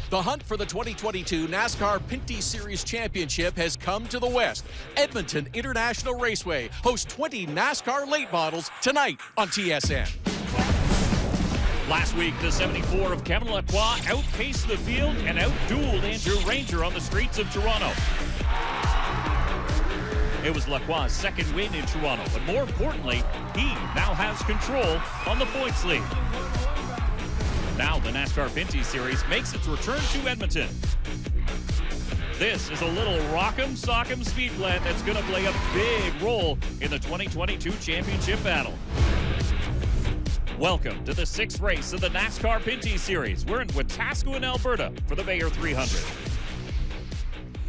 The hunt for the 2022 NASCAR Pinty Series Championship has come to the West. Edmonton International Raceway hosts 20 NASCAR late models tonight on TSN. Last week, the 74 of Kevin Lacroix outpaced the field and outdueled Andrew Ranger on the streets of Toronto. It was Lacroix's second win in Toronto, but more importantly, he now has control on the points lead. Now the NASCAR Pinty Series makes its return to Edmonton. This is a little rock'em sock'em speed blend that's going to play a big role in the 2022 championship battle. Welcome to the sixth race of the NASCAR Pinty Series. We're in Wetaskiwin, Alberta for the Bayer 300.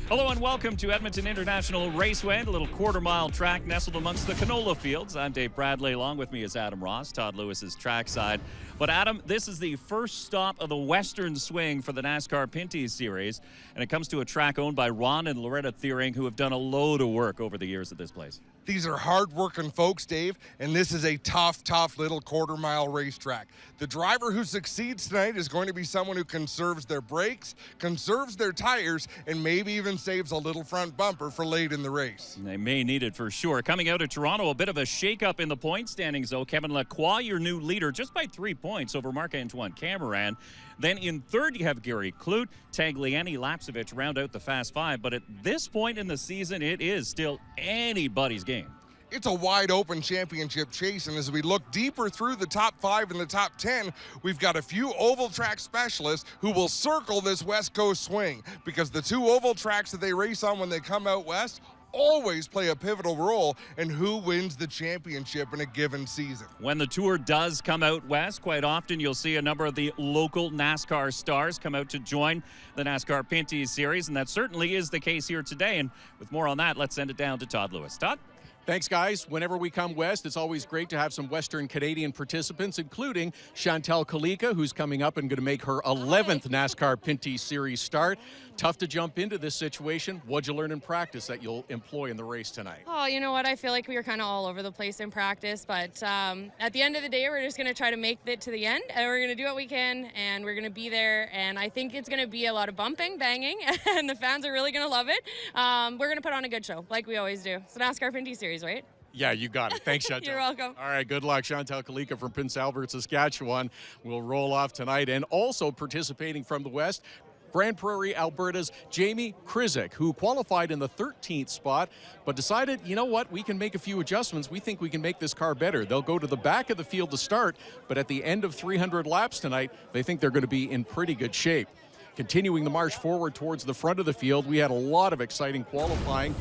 Hello and welcome to Edmonton International Raceway, a little quarter-mile track nestled amongst the canola fields. I'm Dave Bradley. Along with me is Adam Ross, Todd Lewis's trackside. But Adam, this is the first stop of the western swing for the NASCAR Pinty Series, and it comes to a track owned by Ron and Loretta Thiering, who have done a load of work over the years at this place. These are hard-working folks, Dave, and this is a tough little quarter-mile racetrack. The driver who succeeds tonight is going to be someone who conserves their brakes, conserves their tires, and maybe even saves a little front bumper for late in the race. They may need it for sure. Coming out of Toronto, a bit of a shake-up in the point standings, though. Kevin Lacroix, your new leader, just by 3 points over Marc-Antoine Cameron. Then in third, you have Gary Clute. Tagliani, Lapsevich round out the Fast Five. But at this point in the season, it is still anybody's game. It's a wide-open championship chase, and as we look deeper through the top 5 and the top 10, we've got a few oval track specialists who will circle this West Coast swing, because the 2 oval tracks that they race on when they come out west always play a pivotal role in who wins the championship in a given season. When the tour does come out west, quite often you'll see a number of the local NASCAR stars come out to join the NASCAR Pinty Series, and that certainly is the case here today. And with more on that, let's send it down to Todd Lewis. Todd? Thanks, guys. Whenever we come west, it's always great to have some Western Canadian participants, including Chantal Kalika, who's coming up and going to make her 11th NASCAR Pinty Series start. Tough to jump into this situation. What'd you learn in practice that you'll employ in the race tonight? Oh, you know what? I feel like we were kind of all over the place in practice, but at the end of the day, we're just going to try to make it to the end, and we're going to do what we can, and we're going to be there, and I think it's going to be a lot of bumping, banging, and the fans are really going to love it. We're going to put on a good show, like we always do. It's the NASCAR Pinty Series, right? Yeah, you got it. Thanks, Chantal. You're welcome. All right, good luck. Chantal Kalika from Prince Albert, Saskatchewan will roll off tonight. And also participating from the West, Grand Prairie, Alberta's Jamie Krizik, who qualified in the 13th spot, but decided, you know what, we can make a few adjustments. We think we can make this car better. They'll go to the back of the field to start, but at the end of 300 laps tonight, they think they're going to be in pretty good shape. Continuing the march forward towards the front of the field, we had a lot of exciting qualifying.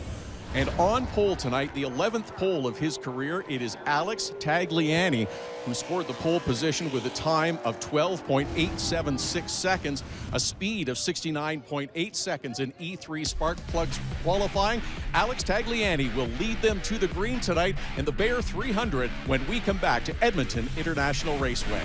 And on pole tonight, the 11th pole of his career, it is Alex Tagliani, who scored the pole position with a time of 12.876 seconds, a speed of 69.8 seconds in E3 spark plugs qualifying. Alex Tagliani will lead them to the green tonight in the Bayer 300 when we come back to Edmonton International Raceway.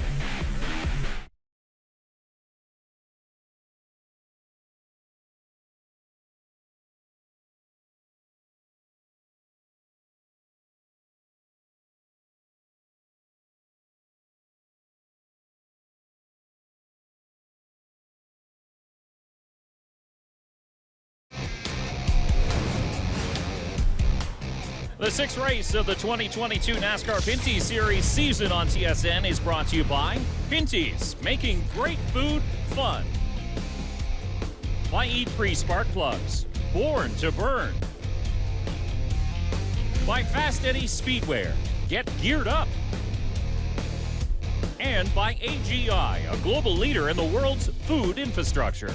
The sixth race of the 2022 NASCAR Pinty Series season on TSN is brought to you by Pinty's, making great food fun. By E3 Spark Plugs, born to burn. By Fast Eddie Speedwear, get geared up. And by AGI, a global leader in the world's food infrastructure.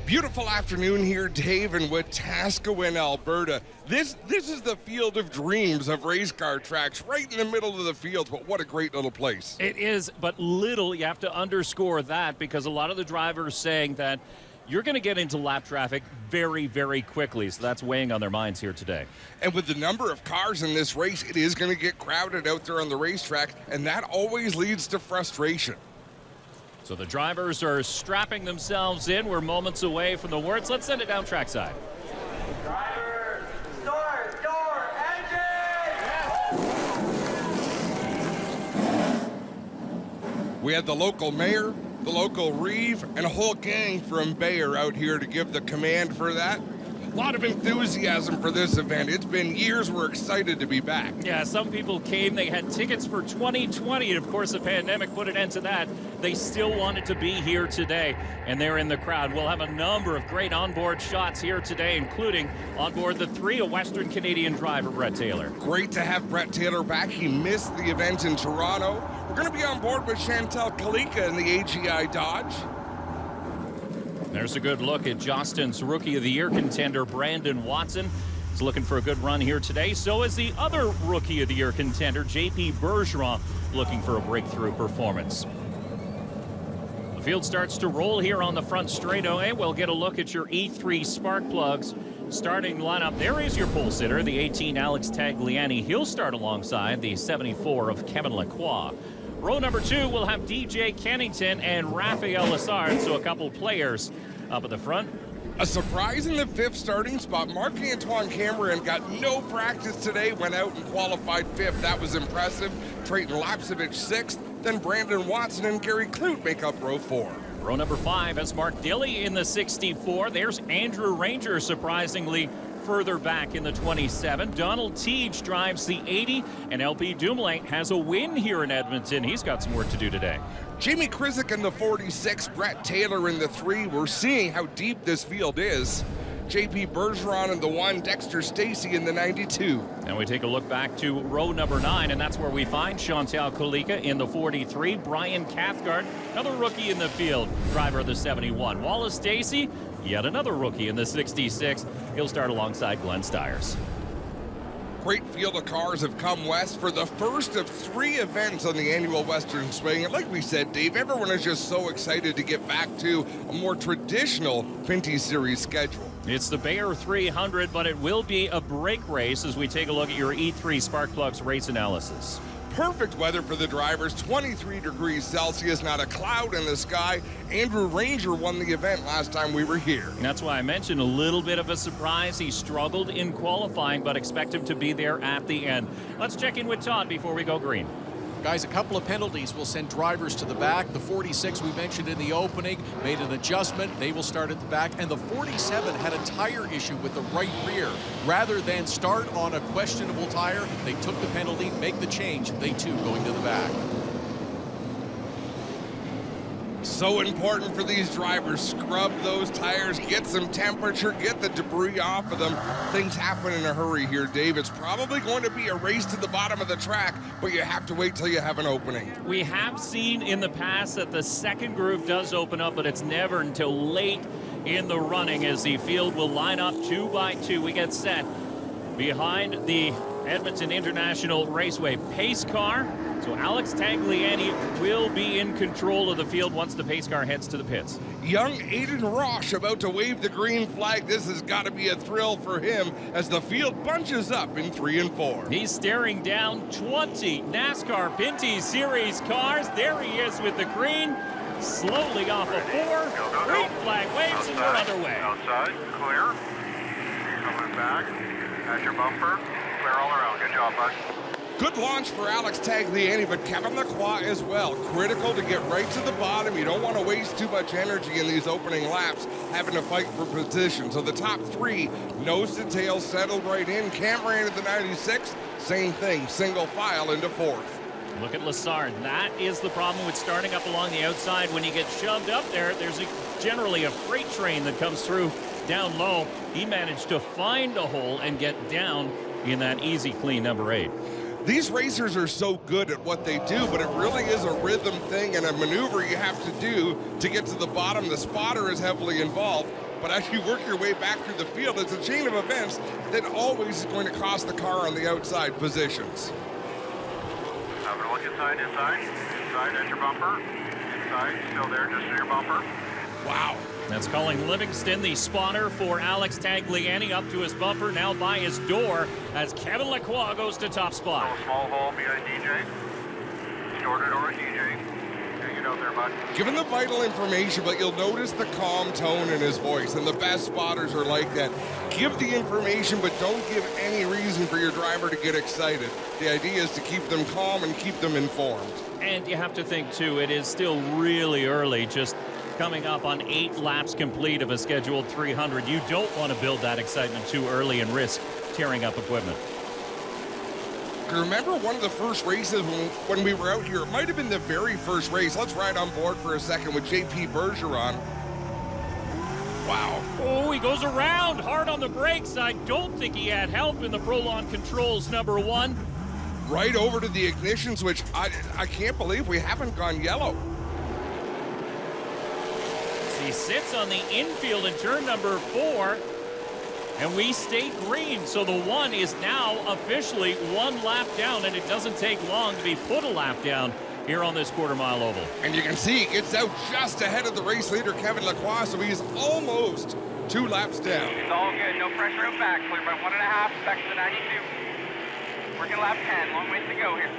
Beautiful afternoon here, Dave, in Wetaskiwin, Alberta. This is the field of dreams of race car tracks, right in the middle of the field, but what a great little place. It is, but little, you have to underscore that, because a lot of the drivers saying that you're going to get into lap traffic very, very quickly, so that's weighing on their minds here today. And with the number of cars in this race, it is going to get crowded out there on the racetrack, and that always leads to frustration. So the drivers are strapping themselves in. We're moments away from the words. Let's send it down trackside. Drivers, start your engine! We had the local mayor, the local Reeve, and a whole gang from Bayer out here to give the command for that. A lot of enthusiasm for this event. It's been years. We're excited to be back. Yeah, some people came. They had tickets for 2020, and of course the pandemic put an end to that. They still wanted to be here today, and they're in the crowd. We'll have a number of great onboard shots here today, including onboard the 3, a Western Canadian driver, Brett Taylor. Great to have Brett Taylor back. He missed the event in Toronto. We're going to be on board with Chantal Kalika in the AGI Dodge. There's a good look at Justin's Rookie of the Year contender, Brandon Watson. He's looking for a good run here today. So is the other Rookie of the Year contender, JP Bergeron, looking for a breakthrough performance. The field starts to roll here on the front straightaway. We'll get a look at your E3 spark plugs. Starting lineup, there is your pole sitter, the 18 Alex Tagliani. He'll start alongside the 74 of Kevin Lacroix. Row number 2 will have DJ Kennington and Raphael Lessard, so a couple players up at the front. A surprise in the 5th starting spot. Marc-Antoine Cameron got no practice today, went out and qualified 5th. That was impressive. Trayton Lapsevich 6th. Then Brandon Watson and Gary Clute make up row 4. Row number 5 has Mark Dilley in the 64. There's Andrew Ranger, surprisingly, further back in the 27. Donald Teege drives the 80, and LP Dumoulin has a win here in Edmonton. He's got some work to do today. Jamie Krizik in the 46, Brett Taylor in the 3. We're seeing how deep this field is. JP Bergeron in the 1, Dexter Stacey in the 92. And we take a look back to row number 9, and that's where we find Chantal Kalika in the 43. Brian Cathcart, another rookie in the field, driver of the 71. Wallace Stacey, yet another rookie in the 66. He'll start alongside Glenn Stiers. Great field of cars have come west for the first of 3 events on the annual Western Swing. And like we said, Dave, everyone is just so excited to get back to a more traditional Pinty Series schedule. It's the Bayer 300, but it will be a break race as we take a look at your E3 spark plugs race analysis. Perfect weather for the drivers, 23 degrees Celsius, not a cloud in the sky. Andrew Ranger won the event last time we were here. That's why I mentioned a little bit of a surprise. He struggled in qualifying, but expect him to be there at the end. Let's check in with Todd before we go green. Guys, a couple of penalties will send drivers to the back. The 46 we mentioned in the opening made an adjustment. They will start at the back. And the 47 had a tire issue with the right rear. Rather than start on a questionable tire, they took the penalty, make the change. They too going to the back. So important for these drivers. Scrub those tires, get some temperature, get the debris off of them. Things happen in a hurry here, Dave. It's probably going to be a race to the bottom of the track, but you have to wait till you have an opening. We have seen in the past that the second group does open up, but it's never until late in the running as the field will line up 2 by 2. We get set behind the Edmonton International Raceway pace car. So Alex Tagliani will be in control of the field once the pace car heads to the pits. Young Aiden Roche about to wave the green flag. This has got to be a thrill for him as the field bunches up in 3 and 4. He's staring down 20 NASCAR Pinty Series cars. There he is with the green, slowly off of 4. Green flag waves and we're underway. Outside, clear. Coming back. At your bumper. Clear all around. Good job, bud. Good launch for Alex Tagliani, but Kevin Lacroix as well. Critical to get right to the bottom. You don't want to waste too much energy in these opening laps, having to fight for position. So the top 3, nose to tail, settled right in. Cameron at the 96, same thing, single file into 4th. Look at Lessard. That is the problem with starting up along the outside. When you get shoved up there, there's generally a freight train that comes through down low. He managed to find a hole and get down in that easy clean number 8. These racers are so good at what they do, but it really is a rhythm thing and a maneuver you have to do to get to the bottom. The spotter is heavily involved, but as you work your way back through the field, it's a chain of events that always is going to cost the car on the outside positions. Have a look inside at your bumper. Inside, still there, just at your bumper. Wow. That's Colin Livingston, the spotter for Alex Tagliani, up to his bumper, now by his door as Kevin Lacroix goes to top spot. A small hole behind DJ. Shorted over DJ. Get out there, bud. Given the vital information, but you'll notice the calm tone in his voice, and the best spotters are like that. Give the information, but don't give any reason for your driver to get excited. The idea is to keep them calm and keep them informed. And you have to think, too, it is still really early, just coming up on 8 laps complete of a scheduled 300. You don't want to build that excitement too early and risk tearing up equipment. Remember one of the first races when we were out here? It might have been the very first race. Let's ride on board for a second with JP Bergeron. Wow. Oh, he goes around hard on the brakes. I don't think he had help in the Prolon controls, number 1. Right over to the ignition switch. I can't believe we haven't gone yellow. He sits on the infield in turn number 4, and we stay green. So the 1 is now officially 1 lap down, and it doesn't take long to be put a lap down here on this quarter-mile oval. And you can see he gets out just ahead of the race leader, Kevin Lacroix, so he's almost 2 laps down. It's all good. No pressure out back. Clear by 1.5. Back to the 92. Working lap 10. Long ways to go here.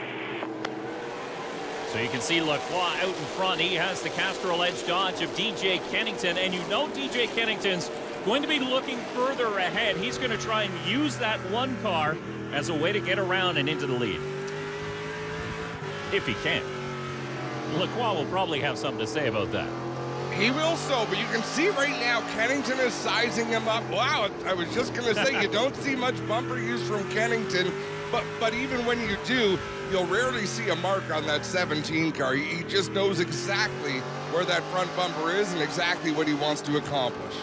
So you can see Lacroix out in front. He has the Castrol Edge Dodge of DJ Kennington, and you know DJ Kennington's going to be looking further ahead. He's going to try and use that 1 car as a way to get around and into the lead. If he can. Lacroix will probably have something to say about that. He will so, but you can see right now Kennington is sizing him up. Wow, I was just going to say you don't see much bumper use from Kennington, but even when you do, you'll rarely see a mark on that 17 car. He just knows exactly where that front bumper is and exactly what he wants to accomplish.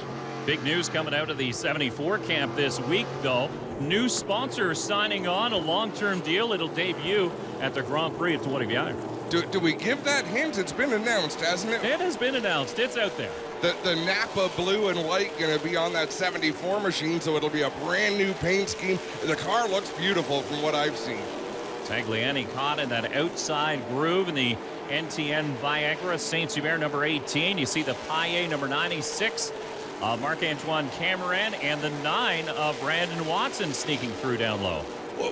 Big news coming out of the 74 camp this week, though. New sponsor signing on a long-term deal. It'll debut at the Grand Prix at Trois-Rivières. Do we give that hint? It's been announced, hasn't it? It has been announced. It's out there. The Napa blue and white going to be on that 74 machine, so it'll be a brand new paint scheme. The car looks beautiful from what I've seen. Tagliani caught in that outside groove in the NTN Viagra. Saint-Hubert number 18. You see the Paillet number 96. Marc-Antoine Cameron, and the 9 of Brandon Watson sneaking through down low.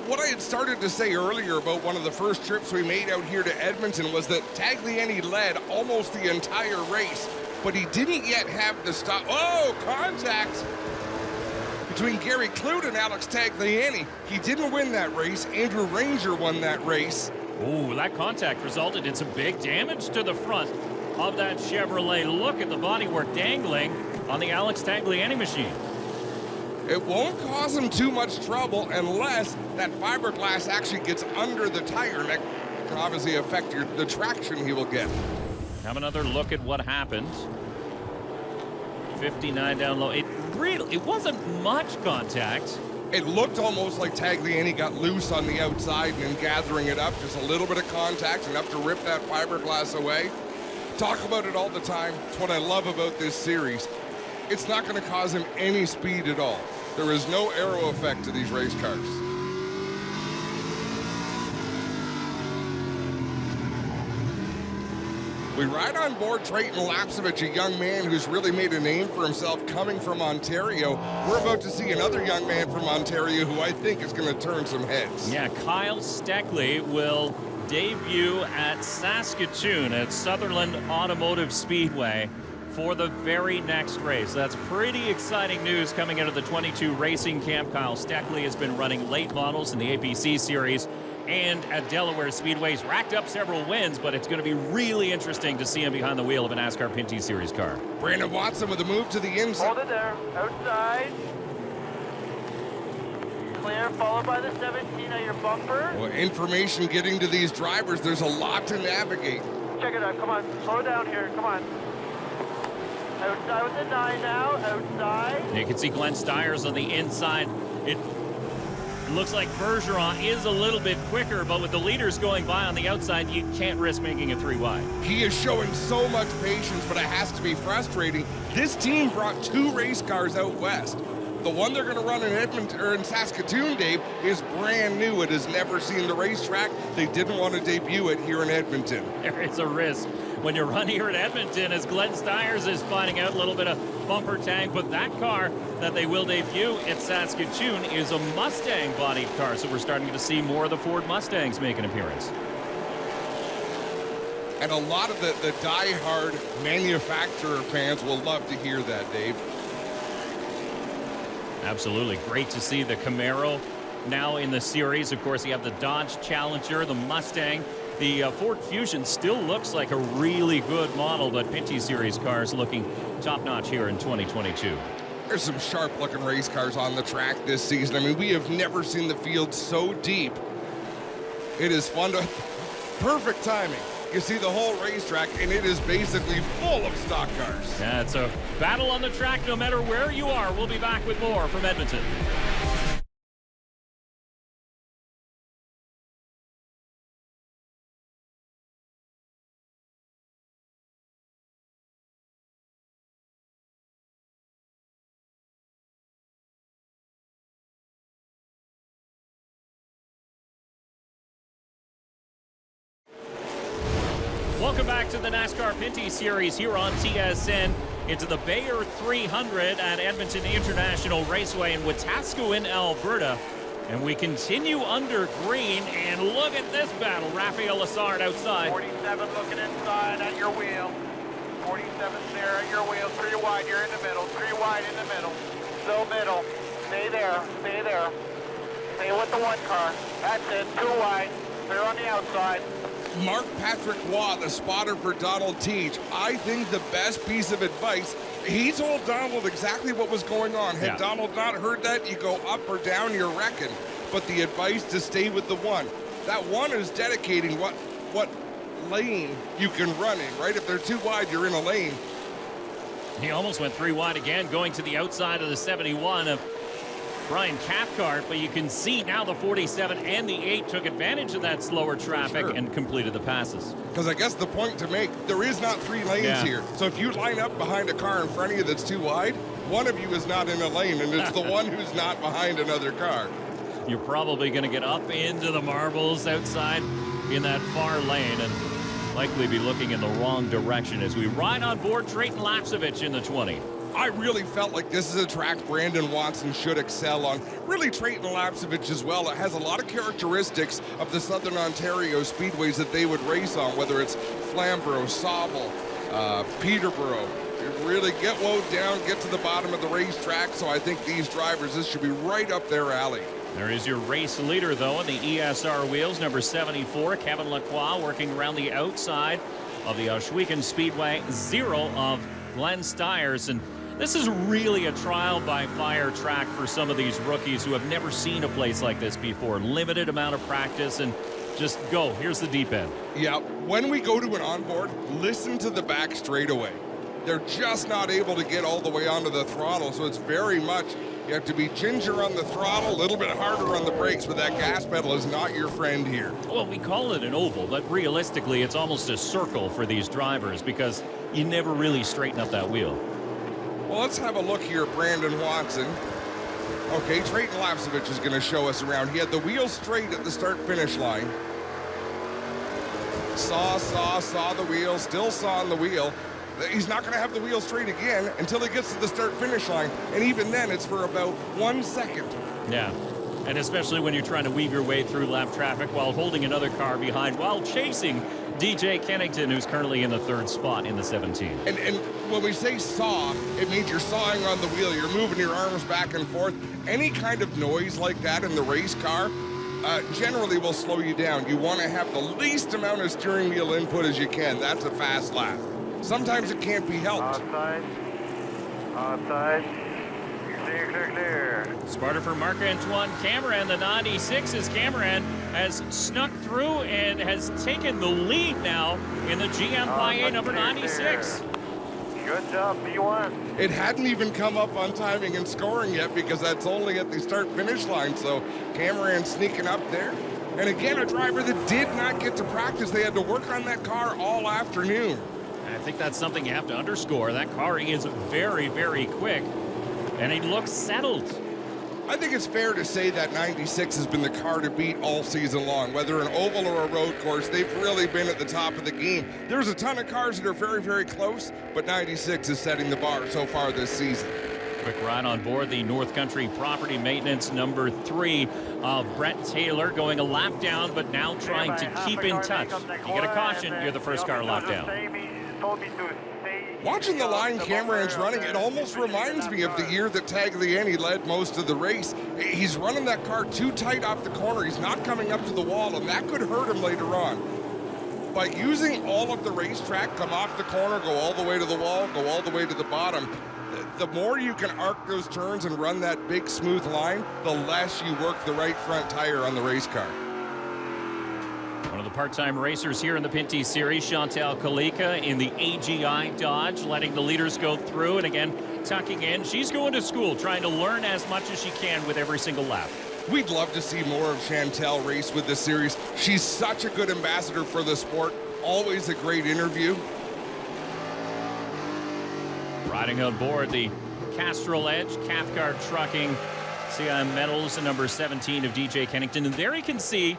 What I had started to say earlier about one of the first trips we made out here to Edmonton was that Tagliani led almost the entire race, but he didn't yet have the stop. Oh, contact between Gary Clute and Alex Tagliani. He didn't win that race. Andrew Ranger won that race. Ooh, that contact resulted in some big damage to the front of that Chevrolet. Look at the bodywork dangling on the Alex Tagliani machine. It won't cause him too much trouble unless that fiberglass actually gets under the tire, and that can obviously affect the traction he will get. Have another look at what happened. 59 down low. It wasn't much contact. It looked almost like Tagliani got loose on the outside and gathering it up. Just a little bit of contact, enough to rip that fiberglass away. Talk about it all the time. It's what I love about this series. It's not going to cause him any speed at all. There is no aero effect to these race cars. We ride on board Trayton Lapsevich, a young man who's really made a name for himself coming from Ontario. We're about to see another young man from Ontario who I think is going to turn some heads. Yeah, Kyle Steckley will debut at Saskatoon at Sutherland Automotive Speedway for the very next race. That's pretty exciting news coming out of the 22 racing camp. Kyle Steckley has been running late models in the APC series and at Delaware Speedways, racked up several wins, but it's going to be really interesting to see him behind the wheel of a NASCAR Pinty Series car. Brandon Watson with a move to the inside. Hold it there. Outside. Clear, followed by the 17 at your bumper. Well, information getting to these drivers, there's a lot to navigate. Check it out. Come on. Slow down here. Come on. Outside with the 9 now. Outside. You can see Glenn Stiers on the inside. It looks like Bergeron is a little bit quicker, but with the leaders going by on the outside, you can't risk making a 3 wide. He is showing so much patience, but it has to be frustrating. This team brought 2 race cars out west. The one they're going to run in Edmonton or in Saskatoon, Dave, is brand new. It has never seen the racetrack. They didn't want to debut it here in Edmonton. There is a risk when you run here at Edmonton, as Glenn Stiers is finding out a little bit of bumper tang, but that car that they will debut at Saskatoon is a Mustang bodied car, so we're starting to see more of the Ford Mustangs make an appearance. And a lot of the die-hard manufacturer fans will love to hear that, Dave. Absolutely. Great to see the Camaro now in the series. Of course, you have the Dodge Challenger, the Mustang. The Ford Fusion still looks like a really good model, but Pinty Series cars looking top-notch here in 2022. There's some sharp-looking race cars on the track this season. I mean, we have never seen the field so deep. It is fun to... Perfect timing. You see the whole racetrack, and it is basically full of stock cars. Yeah, it's a battle on the track no matter where you are. We'll be back with more from Edmonton. Welcome back to the NASCAR Pinty Series here on TSN into the Bayer 300 at Edmonton International Raceway in Wetaskiwin, Alberta. And we continue under green, and look at this battle. Rafael Lessard outside. 47 looking inside at your wheel. 47 there at your wheel. 3 wide, you're in the middle. 3 wide in the middle. Still middle. Stay there. Stay there. Stay with the 1 car. That's it. 2 wide. Clear on the outside. Mark Patrick Waugh, the spotter for Donald Teach, I think the best piece of advice, he told Donald exactly what was going on. Had Donald not heard that, you go up or down, you're wrecking. But the advice to stay with the 1. That 1 is dedicating what lane you can run in, right? If they're 2 wide, you're in a lane. He almost went 3 wide again, going to the outside of the 71 of Brian Cathcart, but you can see now the 47 and the 8 took advantage of that slower traffic and completed the passes. Because I guess the point to make, there is not 3 lanes here. So if you line up behind a car in front of you that's 2 wide, one of you is not in a lane, and it's the one who's not behind another car. You're probably going to get up into the marbles outside in that far lane and likely be looking in the wrong direction as we ride on board Trayton Lapsevich in the 20. I really felt like this is a track Brandon Watson should excel on. Really, Trayton Lapsevich as well. It has a lot of characteristics of the Southern Ontario speedways that they would race on, whether it's Flamborough, Sauble, Peterborough. You really get woed down, get to the bottom of the racetrack, so I think these drivers, this should be right up their alley. There is your race leader, though, on the ESR wheels, number 74, Kevin Lacroix, working around the outside of the Ohsweken Speedway, 0 of Glenn Stiers. And this is really a trial by fire track for some of these rookies who have never seen a place like this before. Limited amount of practice and just go. Here's the deep end. Yeah, when we go to an onboard, listen to the back straightaway. They're just not able to get all the way onto the throttle, so it's very much, you have to be ginger on the throttle, a little bit harder on the brakes, but that gas pedal is not your friend here. Well, we call it an oval, but realistically, it's almost a circle for these drivers because you never really straighten up that wheel. Well, let's have a look here at Brandon Watson. Okay, Trayton Lapsevich is going to show us around. He had the wheel straight at the start-finish line. Saw the wheel, still sawing the wheel. He's not going to have the wheel straight again until he gets to the start-finish line, and even then, it's for about 1 second. Yeah, and especially when you're trying to weave your way through lap traffic while holding another car behind, while chasing DJ Kennington, who's currently in the 3rd spot in the 17. And when we say saw, it means you're sawing on the wheel. You're moving your arms back and forth. Any kind of noise like that in the race car generally will slow you down. You want to have the least amount of steering wheel input as you can. That's a fast lap. Sometimes it can't be helped. Outside. Clear. Sparta for Marc-Antoine Cameron. The 96 as Cameron has snuck through and has taken the lead now in the GM Paillet number 96. Good job, B1. It hadn't even come up on timing and scoring yet because that's only at the start-finish line, so Cameron sneaking up there. And again, a driver that did not get to practice. They had to work on that car all afternoon. I think that's something you have to underscore. That car is very, very quick, and he looks settled. I think it's fair to say that 96 has been the car to beat all season long. Whether an oval or a road course, they've really been at the top of the game. There's a ton of cars that are very, very close, but 96 is setting the bar so far this season. Quick ride on board the North Country Property Maintenance number 3 of Brett Taylor, going a lap down, but now trying to keep in touch. You get a caution, you're the first car lap down. He told me to stay Watching the line Cameron's running, it almost reminds me of the year that Tagliani led most of the race. He's running that car too tight off the corner. He's not coming up to the wall, and that could hurt him later on. By using all of the racetrack, come off the corner, go all the way to the wall, go all the way to the bottom, the more you can arc those turns and run that big smooth line, the less you work the right front tire on the race car. One of the part-time racers here in the Pinty Series, Chantal Kalika in the AGI Dodge, letting the leaders go through, and again, tucking in. She's going to school, trying to learn as much as she can with every single lap. We'd love to see more of Chantal race with this series. She's such a good ambassador for the sport, always a great interview. Riding on board the Castrol Edge, Cathcart Trucking, CIM Metals, and number 17 of DJ Kennington, and there you can see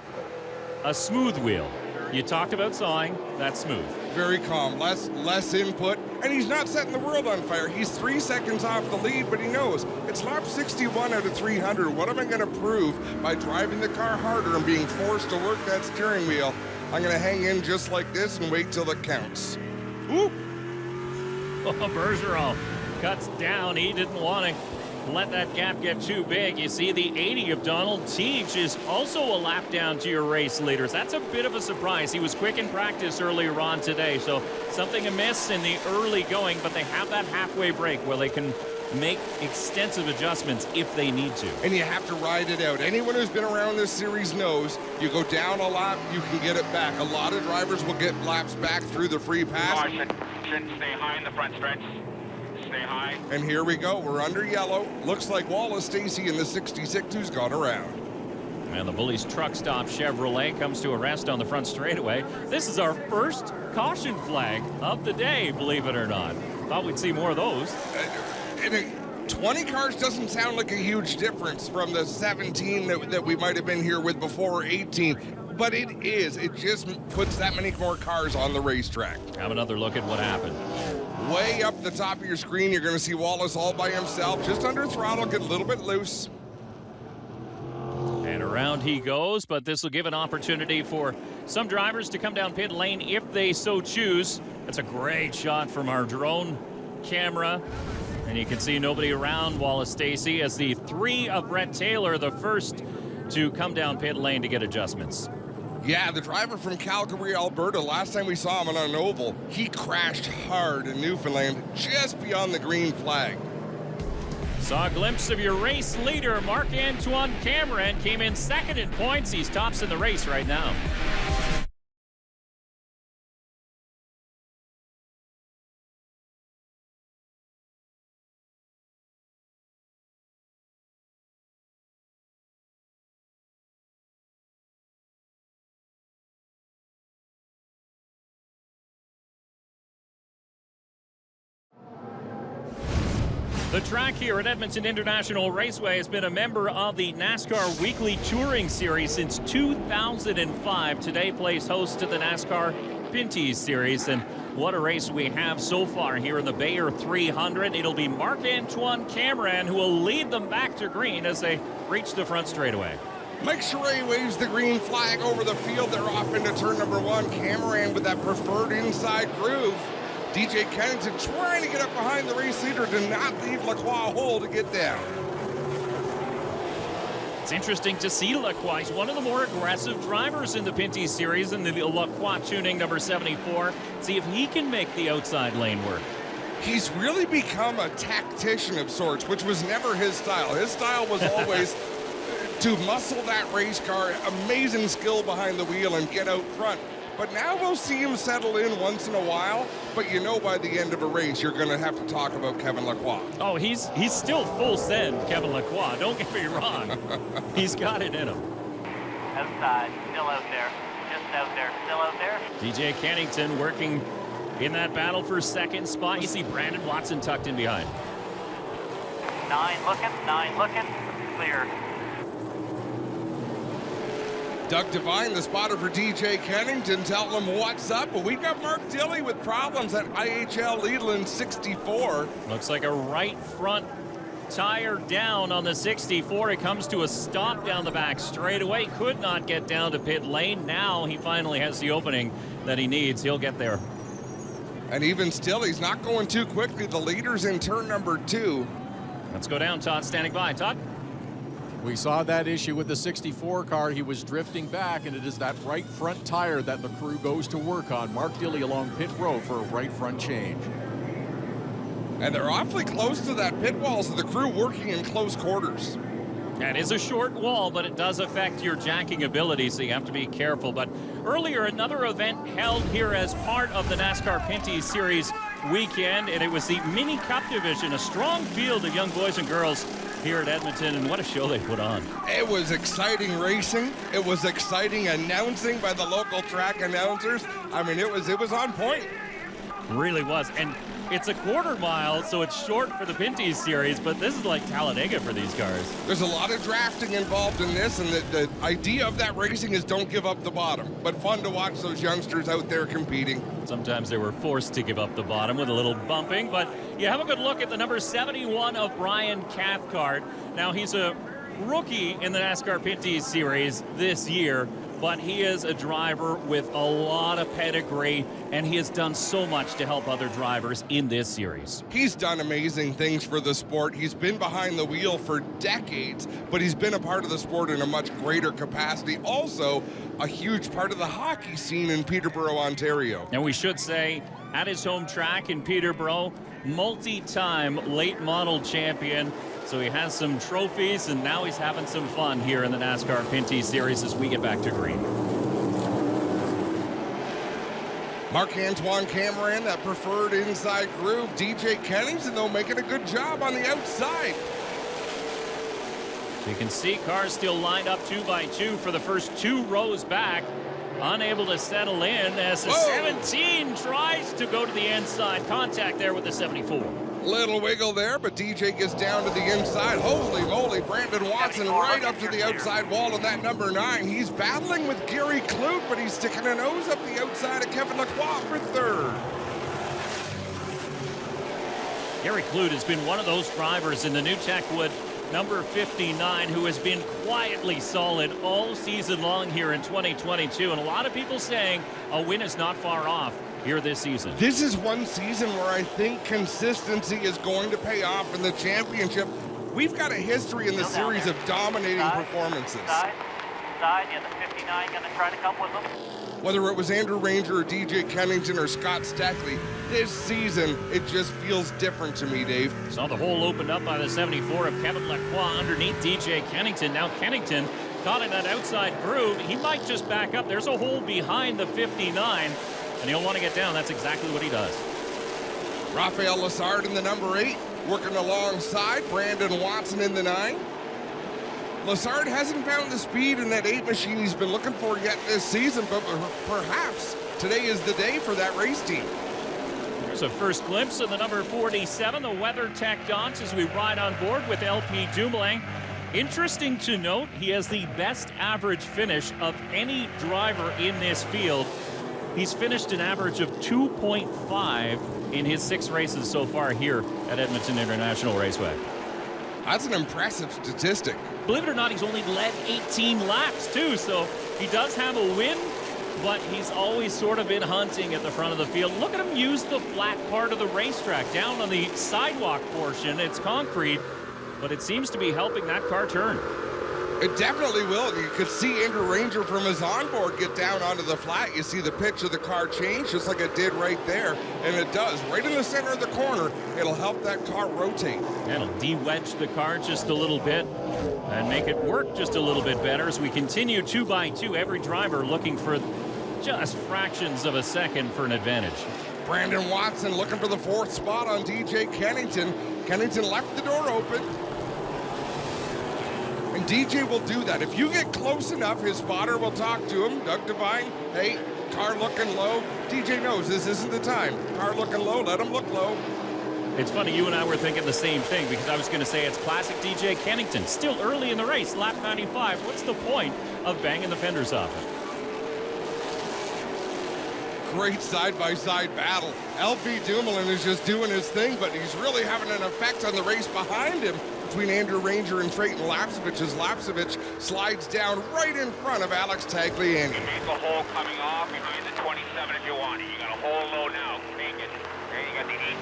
a smooth wheel. You talked about sawing, that's smooth. Very calm, less input, and he's not setting the world on fire. He's 3 seconds off the lead, but he knows it's lap 61 out of 300. What am I going to prove by driving the car harder and being forced to work that steering wheel? I'm going to hang in just like this and wait till it counts. Ooh. Oh, Bergeron cuts down. He didn't want to let that gap get too big. You see the 80 of Donald Teach is also a lap down to your race leaders. That's a bit of a surprise. He was quick in practice earlier on today, so something amiss in the early going, but they have that halfway break where they can make extensive adjustments if they need to. And you have to ride it out. Anyone who's been around this series knows you go down a lap, you can get it back. A lot of drivers will get laps back through the free pass. Caution, stay high in the front stretch. Stay high. And here we go. We're under yellow. Looks like Wallace Stacy in the 66 who's gone around. And the Bullies Truck Stop Chevrolet comes to a rest on the front straightaway. This is our first caution flag of the day, believe it or not. Thought we'd see more of those. 20 cars doesn't sound like a huge difference from the 17 that we might have been here with before, 18. But it is. It just puts that many more cars on the racetrack. Have another look at what happened. Way up the top of your screen, you're going to see Wallace all by himself, just under throttle, get a little bit loose. And around he goes, but this will give an opportunity for some drivers to come down pit lane if they so choose. That's a great shot from our drone camera. And you can see nobody around Wallace Stacy as the 3 of Brett Taylor, the first to come down pit lane to get adjustments. Yeah, the driver from Calgary, Alberta, last time we saw him on an oval, he crashed hard in Newfoundland just beyond the green flag. Saw a glimpse of your race leader, Marc-Antoine Cameron, came in second in points. He's tops in the race right now. The track here at Edmonton International Raceway has been a member of the NASCAR Weekly Touring Series since 2005. Today plays host to the NASCAR Pinty Series, and what a race we have so far here in the Bayer 300. It'll be Marc-Antoine Cameron who will lead them back to green as they reach the front straightaway. Mike Charest waves the green flag over the field. They're off into turn number 1. Cameron with that preferred inside groove. DJ Kennington trying to get up behind the race leader to not leave Lacroix a hole to get down. It's interesting to see Lacroix. He's one of the more aggressive drivers in the Pinty Series in the Lacroix tuning number 74. See if he can make the outside lane work. He's really become a tactician of sorts, which was never his style. His style was always to muscle that race car, amazing skill behind the wheel, and get out front. But now we'll see him settle in once in a while. But you know by the end of a race, you're going to have to talk about Kevin Lacroix. Oh, he's still full send, Kevin Lacroix. Don't get me wrong. He's got it in him. Outside, still out there. Just out there, still out there. DJ Kennington working in that battle for second spot. You see Brandon Watson tucked in behind. 9 looking, clear. Doug Devine, the spotter for DJ Kennington, telling him what's up. But we got Mark Dilley with problems at IHL Leadland 64. Looks like a right front tire down on the 64. It comes to a stop down the back straightaway. Could not get down to pit lane. Now he finally has the opening that he needs. He'll get there. And even still, he's not going too quickly. The leader's in turn number 2. Let's go down. Todd standing by. Todd? We saw that issue with the 64 car. He was drifting back, and it is that right front tire that the crew goes to work on. Mark Dilley along pit road for a right front change. And they're awfully close to that pit wall, so the crew working in close quarters. That is a short wall, but it does affect your jacking ability, so you have to be careful. But earlier, another event held here as part of the NASCAR Pinty Series weekend, and it was the Mini Cup division, a strong field of young boys and girls here at Edmonton, and what a show they put on. It was exciting racing. It was exciting announcing by the local track announcers. I mean, it was on point. Really was. And it's a quarter mile, so it's short for the Pinty Series, but this is like Talladega for these cars. There's a lot of drafting involved in this, and the idea of that racing is don't give up the bottom. But fun to watch those youngsters out there competing. Sometimes they were forced to give up the bottom with a little bumping, but you have a good look at the number 71 of Brian Cathcart. Now, he's a rookie in the NASCAR Pinty Series this year, but he is a driver with a lot of pedigree, and he has done so much to help other drivers in this series. He's done amazing things for the sport. He's been behind the wheel for decades, but he's been a part of the sport in a much greater capacity. Also, a huge part of the hockey scene in Peterborough, Ontario. And we should say, at his home track in Peterborough, multi-time late model champion. So he has some trophies, and now he's having some fun here in the NASCAR Pinty Series as we get back to green. Marc-Antoine Cameron, that preferred inside groove. DJ Kennington, though, making a good job on the outside. You can see cars still lined up 2 by 2 for the first 2 rows back. Unable to settle in as the 17 tries to go to the inside. Contact there with the 74. Little wiggle there, but DJ gets down to the inside. Holy moly, Brandon Watson right up to the outside wall of that number 9. He's battling with Gary Clute, but he's sticking a nose up the outside of Kevin Lacroix for 3rd. Gary Clute has been one of those drivers in the new Techwood number 59 who has been quietly solid all season long here in 2022, and a lot of people saying a win is not far off here this season. This is one season where I think consistency is going to pay off in the championship. We've got a history in the series of dominating performances. Side, yeah, the 59 going to try to come with them. Whether it was Andrew Ranger or DJ Kennington or Scott Stackley, this season, it just feels different to me, Dave. Saw the hole opened up by the 74 of Kevin Lacroix underneath DJ Kennington. Now Kennington caught in that outside groove. He might just back up. There's a hole behind the 59, and he'll want to get down. That's exactly what he does. Raphael Lessard in the number 8, working alongside Brandon Watson in the 9. Lessard hasn't found the speed in that 8 machine he's been looking for yet this season, but perhaps today is the day for that race team. There's a first glimpse of the number 47, the WeatherTech Dodge, as we ride on board with LP Dumoulin. Interesting to note, he has the best average finish of any driver in this field. He's finished an average of 2.5 in his 6 races so far here at Edmonton International Raceway. That's an impressive statistic. Believe it or not, he's only led 18 laps too, so he does have a win, but he's always sort of been hunting at the front of the field. Look at him use the flat part of the racetrack. Down on the sidewalk portion, it's concrete, but it seems to be helping that car turn. It definitely will. You could see Andrew Ranger from his onboard get down onto the flat. You see the pitch of the car change just like it did right there, and it does. Right in the center of the corner, it'll help that car rotate. It'll de-wedge the car just a little bit and make it work just a little bit better as we continue 2 by 2. Every driver looking for just fractions of a second for an advantage. Brandon Watson looking for the 4th spot on DJ Kennington. Kennington left the door open. And DJ will do that. If you get close enough, his spotter will talk to him. Doug Devine, hey, car looking low. DJ knows this isn't the time. Car looking low, let him look low. It's funny, you and I were thinking the same thing, because I was going to say it's classic DJ Kennington. Still early in the race, lap 95. What's the point of banging the fenders off it? Great side-by-side battle. LP Dumoulin is just doing his thing, but he's really having an effect on the race behind him between Andrew Ranger and Trayton Lapsevich as Lapsevich slides down right in front of Alex Tagliani. You make a hole coming off behind the 27 if you want it. You got a hole low now. Make it.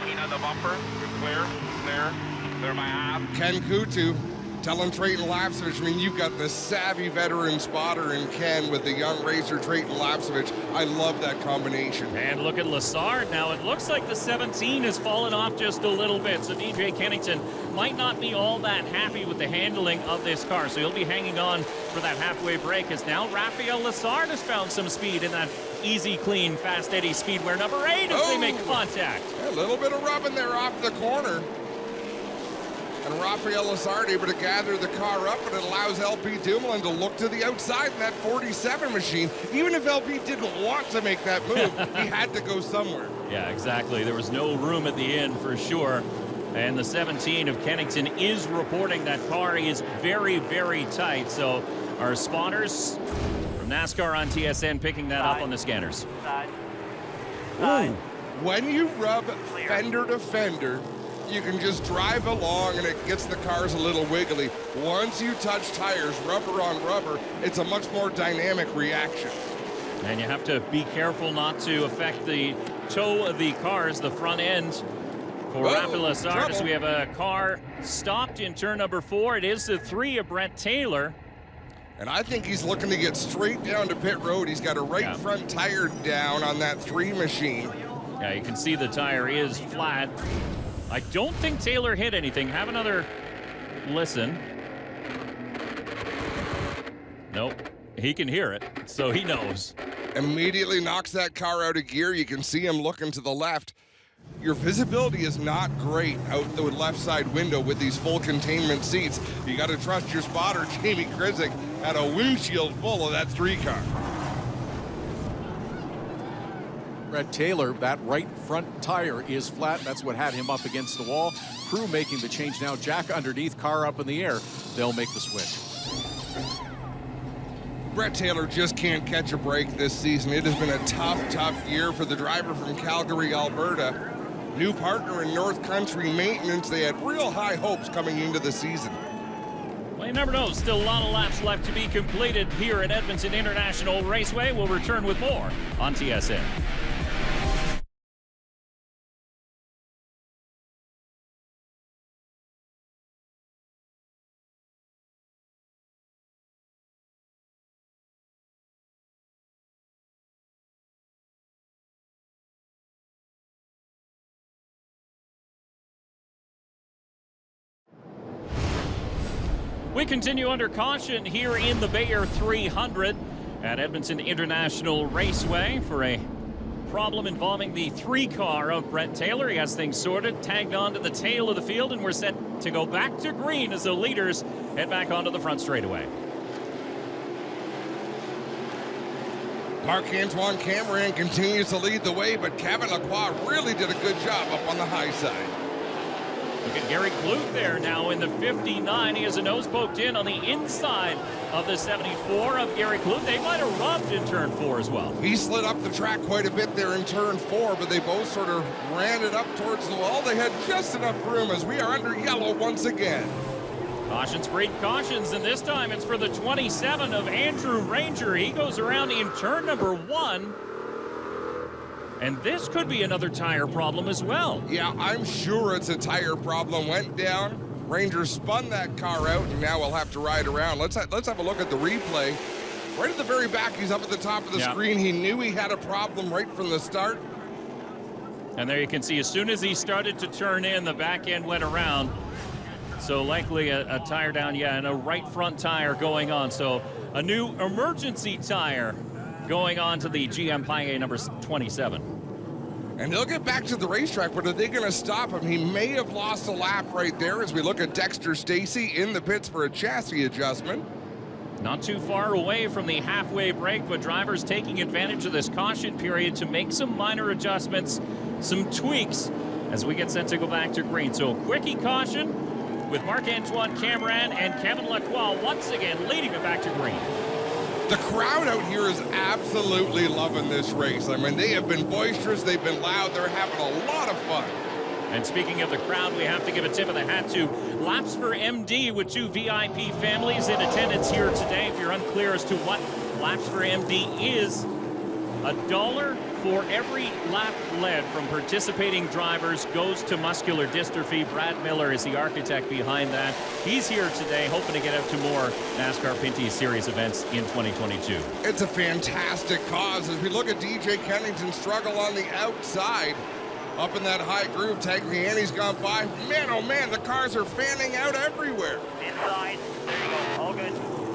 Keen on the bumper. You're clear. Clear. Clear my half. Ken Kutu telling Trayton Lapsevich, I mean, you've got the savvy veteran spotter in Ken with the young racer Trayton Lapsevich. I love that combination. And look at Lassard now. It looks like the 17 has fallen off just a little bit. So DJ Kennington might not be all that happy with the handling of this car. So he'll be hanging on for that halfway break as now Raphael Lassard has found some speed in that easy, clean, fast Eddie speedwear number 8 as they make contact. A little bit of rubbing there off the corner. And Raphael Lassard able to gather the car up, but it allows LP Dumoulin to look to the outside in that 47 machine. Even if LP didn't want to make that move, he had to go somewhere. Yeah, exactly. There was no room at the end for sure. And the 17 of Kennington is reporting that car is very, very tight. So our spotters from NASCAR on TSN picking that up on the scanners. Ooh. When you rub fender to fender, you can just drive along and it gets the cars a little wiggly. Once you touch tires, rubber on rubber, it's a much more dynamic reaction. And you have to be careful not to affect the toe of the cars, the front end for Raphael Lassard, as we have a car stopped in turn number 4. It is the 3 of Brett Taylor. And I think he's looking to get straight down to pit road. He's got a right front tire down on that 3 machine. Yeah, you can see the tire is flat. I don't think Taylor hit anything. Have another listen. Nope. He can hear it, so he knows. Immediately knocks that car out of gear. You can see him looking to the left. Your visibility is not great out the left side window with these full containment seats. You got to trust your spotter, Jamie Krizik, had a windshield full of that 3 car. Brett Taylor, that right front tire is flat. That's what had him up against the wall. Crew making the change now. Jack underneath, car up in the air. They'll make the switch. Brett Taylor just can't catch a break this season. It has been a tough year for the driver from Calgary, Alberta. New partner in North Country Maintenance. They had real high hopes coming into the season. Well, you never know. Still a lot of laps left to be completed here at Edmonton International Raceway. We'll return with more on TSN. We continue under caution here in the Bayer 300 at Edmonton International Raceway for a problem involving the 3 car of Brett Taylor. He has things sorted, tagged on to the tail of the field, and we're set to go back to green as the leaders head back onto the front straightaway. Marc-Antoine Cameron continues to lead the way, but Kevin Lacroix really did a good job up on the high side. Look at Gary Klute there now in the 59. He has a nose poked in on the inside of the 74 of Gary Klute. They might have rubbed in turn 4 as well. He slid up the track quite a bit there in turn 4, but they both sort of ran it up towards the wall. They had just enough room as we are under yellow once again. Cautions breed cautions, and this time it's for the 27 of Andrew Ranger. He goes around in turn number 1. And this could be another tire problem as well. Yeah, I'm sure it's a tire problem. Went down, Ranger spun that car out, and now we'll have to ride around. Let's have a look at the replay. Right at the very back, he's up at the top of the screen. He knew he had a problem right from the start. And there you can see, as soon as he started to turn in, the back end went around. So likely a tire down, and a right front tire going on. So a new emergency tire going on to the GM Paille number 27. And he'll get back to the racetrack, but are they going to stop him? He may have lost a lap right there as we look at Dexter Stacy in the pits for a chassis adjustment. Not too far away from the halfway break, but drivers taking advantage of this caution period to make some minor adjustments, some tweaks as we get set to go back to green. So a quickie caution with Marc-Antoine Cameron and Kevin Lacroix once again leading it back to green. The crowd out here is absolutely loving this race. I mean, they have been boisterous, they've been loud, they're having a lot of fun. And speaking of the crowd, we have to give a tip of the hat to Laps for MD with 2 VIP families in attendance here today. If you're unclear as to what Laps for MD is, $1 for every lap led from participating drivers goes to muscular dystrophy. Brad Miller is the architect behind that. He's here today hoping to get out to more NASCAR Pinty Series events in 2022. It's a fantastic cause as we look at DJ Kennington struggle on the outside. Up in that high groove, Tagliani's gone by. Man, oh man, the cars are fanning out everywhere. Inside. There you go. All good.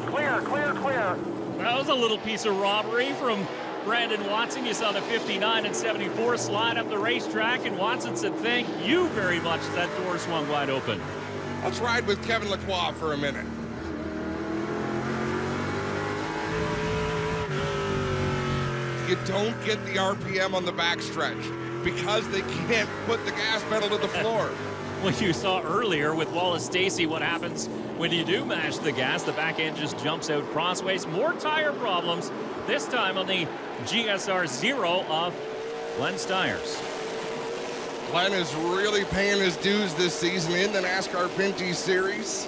Clear, clear, clear. That was a little piece of robbery from Brandon Watson. You saw the 59 and 74 slide up the racetrack, and Watson said, thank you very much. That door swung wide open. Let's ride with Kevin Lacroix for a minute. You don't get the RPM on the backstretch because they can't put the gas pedal to the floor. Well, you saw earlier with Wallace Stacy what happens when you do mash the gas. The back end just jumps out crossways. More tire problems, this time on the GSR Zero of Glenn Stiers. Glenn is really paying his dues this season in the NASCAR Pinty Series,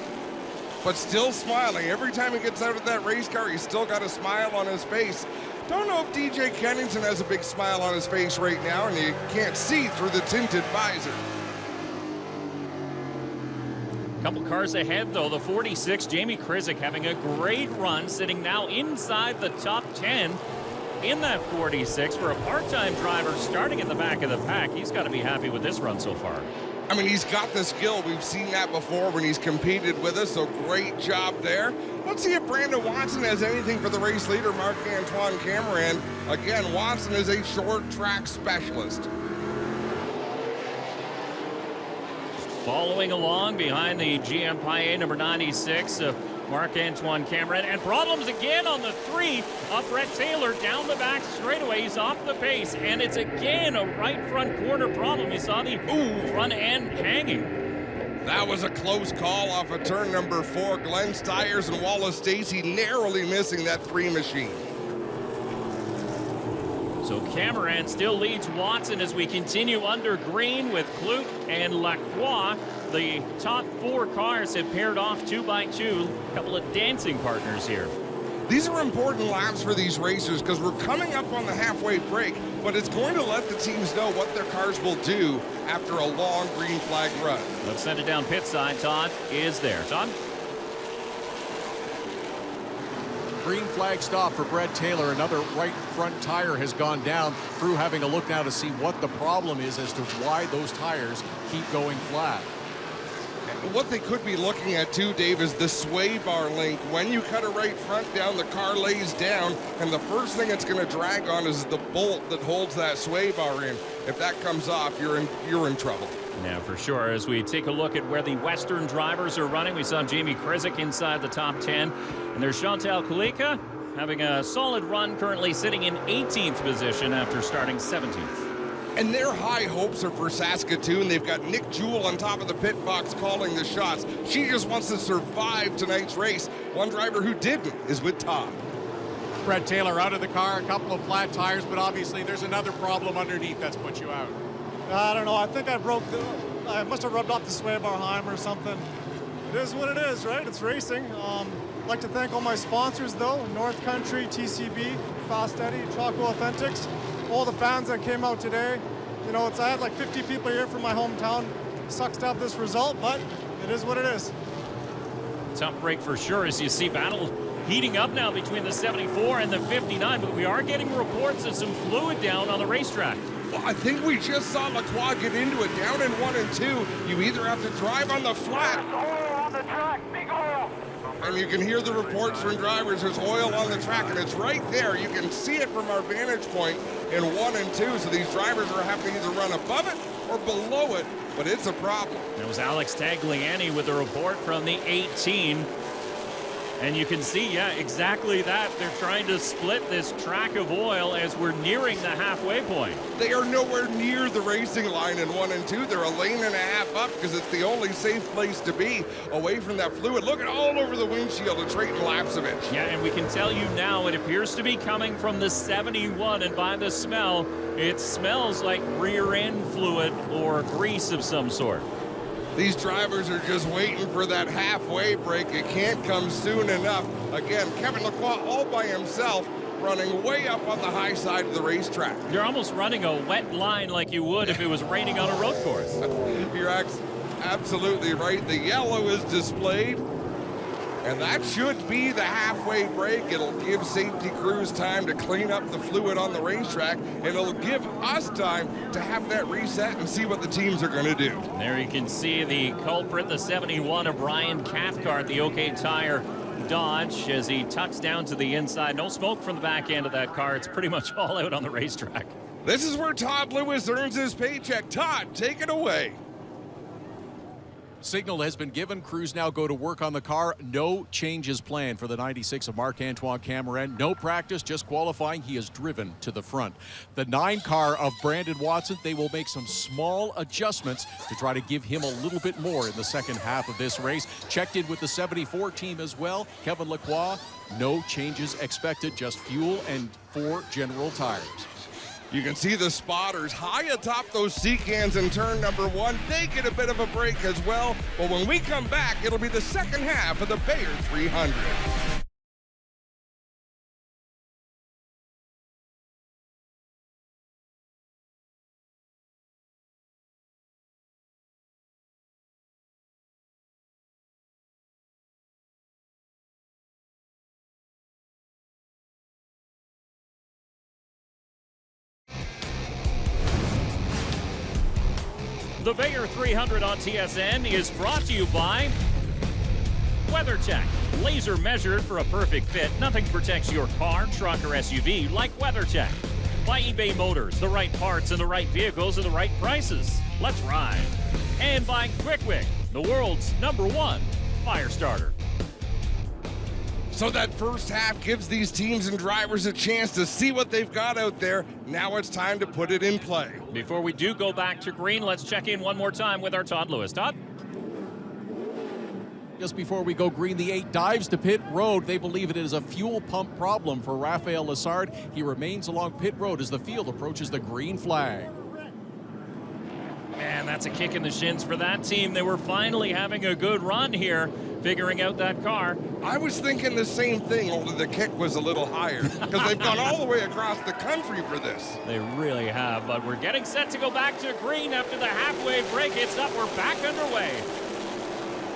but still smiling. Every time he gets out of that race car, he's still got a smile on his face. Don't know if DJ Kennington has a big smile on his face right now, and you can't see through the tinted visor. Couple cars ahead, though. The 46, Jamie Krizik, having a great run, sitting now inside the top 10 in that 46 for a part-time driver starting in the back of the pack. He's got to be happy with this run so far. I mean, he's got the skill. We've seen that before when he's competed with us, so great job there. Let's see if Brandon Watson has anything for the race leader, Marc-Antoine Cameron. Again, Watson is a short track specialist. Following along behind the GM Paillet number 96 of Marc-Antoine Cameron, and problems again on the 3 of Brett Taylor down the back straightaway. He's off the pace, and it's again a right front corner problem. You saw the front end hanging. That was a close call off of turn number 4. Glenn Stiers and Wallace Stacy narrowly missing that 3 machine. So Cameron still leads Watson as we continue under green with Kloot and Lacroix. The top 4 cars have paired off 2 by 2. A couple of dancing partners here. These are important laps for these racers because we're coming up on the halfway break, but it's going to let the teams know what their cars will do after a long green flag run. Let's send it down pit side. Todd is there. Todd? Green flag stop for Brett Taylor. Another right front tire has gone down. Through having a look now to see what the problem is as to why those tires keep going flat. What they could be looking at too, Dave, is the sway bar link. When you cut a right front down, the car lays down, and the first thing it's going to drag on is the bolt that holds that sway bar in. If that comes off, you're in trouble. Yeah, for sure. As we take a look at where the Western drivers are running, we saw Jamie Krizik inside the top 10. And there's Chantal Kulika having a solid run, currently sitting in 18th position after starting 17th. And their high hopes are for Saskatoon. They've got Nick Jewell on top of the pit box calling the shots. She just wants to survive tonight's race. One driver who didn't is with Todd. Brett Taylor out of the car, a couple of flat tires, but obviously there's another problem underneath that's put you out. I don't know. I think I must have rubbed off the sway bar heim or something. It is what it is, right? It's racing. I'd like to thank all my sponsors, though. North Country, TCB, Fast Eddie, Choco Authentics, all the fans that came out today. You know, I had like 50 people here from my hometown. Sucks to have this result, but it is what it is. Tough break for sure as you see battle heating up now between the 74 and the 59, but we are getting reports of some fluid down on the racetrack. Well, I think we just saw Lacroix get into it. Down in 1 and 2, you either have to drive on the flat. Oil on the track, big oil. And you can hear the reports from drivers. There's oil on the track, and it's right there. You can see it from our vantage point in 1 and 2. So these drivers are having to either run above it or below it, but it's a problem. That was Alex Tagliani with a report from the 18. And you can see, yeah, exactly that. They're trying to split this track of oil as we're nearing the halfway point. They are nowhere near the racing line in 1 and 2. They're a lane and a half up because it's the only safe place to be away from that fluid. Look at all over the windshield of Trayton Lapsevich. Yeah, and we can tell you now it appears to be coming from the 71, and by the smell, it smells like rear end fluid or grease of some sort. These drivers are just waiting for that halfway break. It can't come soon enough. Again, Kevin Lacroix all by himself. running way up on the high side of the racetrack. You're almost running a wet line like you would if it was raining on a road course. You're absolutely right. The yellow is displayed, and that should be the halfway break. It'll give safety crews time to clean up the fluid on the racetrack, and it'll give us time to have that reset and see what the teams are going to do. There you can see the culprit, the 71 of Brian Cathcart, the OK Tire Dodge, as he tucks down to the inside. No smoke from the back end of that car. It's pretty much all out on the racetrack. This is where Todd Lewis earns his paycheck. Todd, take it away. Signal has been given. Crews now go to work on the car. No changes planned for the 96 of Marc-Antoine Cameron. No practice, just qualifying. He is driven to the front. The 9 car of Brandon Watson, they will make some small adjustments to try to give him a little bit more in the second half of this race. Checked in with the 74 team as well. Kevin Lacroix, no changes expected, just fuel and 4 general tires. You can see the spotters high atop those seat cans in turn number 1. They get a bit of a break as well. But when we come back, it'll be the second half of the Bayer 300. The Bayer 300 on TSN is brought to you by WeatherCheck. Laser measured for a perfect fit. Nothing protects your car, truck, or SUV like WeatherCheck. By eBay Motors. The right parts and the right vehicles at the right prices. Let's ride. And by Quick, the world's #1 fire starter. So that first half gives these teams and drivers a chance to see what they've got out there. Now it's time to put it in play. Before we do go back to green, let's check in one more time with our Todd Lewis. Todd? Just before we go green, the 8 dives to pit road. They believe it is a fuel pump problem for Raphael Lessard. He remains along pit road as the field approaches the green flag. Man, that's a kick in the shins for that team. They were finally having a good run here, figuring out that car. I was thinking the same thing, only the kick was a little higher, because they've gone all the way across the country for this. They really have, but we're getting set to go back to green after the halfway break. It's up, we're back underway.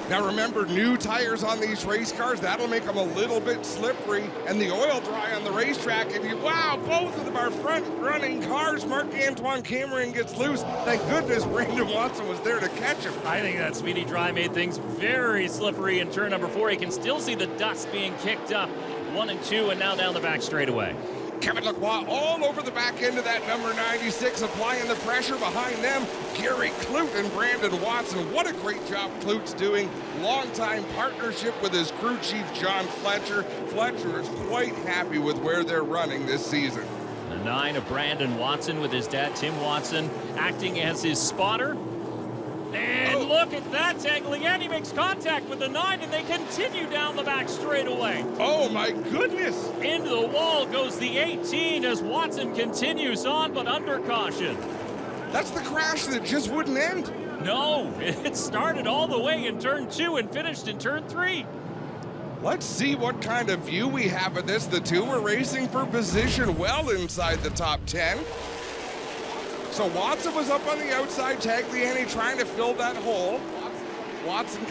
Now remember, new tires on these race cars, that'll make them a little bit slippery, and the oil dry on the racetrack, and wow, both of them are front-running cars. Marc-Antoine Cameron gets loose. Thank goodness Brandon Watson was there to catch him. I think that speedy dry made things very slippery in turn number 4. You can still see the dust being kicked up. 1 and 2, and now down the back straightaway. Kevin Lacroix all over the back end of that number 96, applying the pressure behind them. Gary Clute and Brandon Watson. What a great job Clute's doing. Long-time partnership with his crew chief, John Fletcher. Fletcher is quite happy with where they're running this season. The 9 of Brandon Watson with his dad, Tim Watson, acting as his spotter. And look at that, Tagliani. He makes contact with the 9, and they continue down the back straightaway. Oh, my goodness. Into the wall goes the 18 as Watson continues on, but under caution. That's the crash that just wouldn't end. No, it started all the way in turn 2 and finished in turn 3. Let's see what kind of view we have of this. The two were racing for position well inside the top 10. So Watson was up on the outside, Tagliani trying to fill that hole. Watson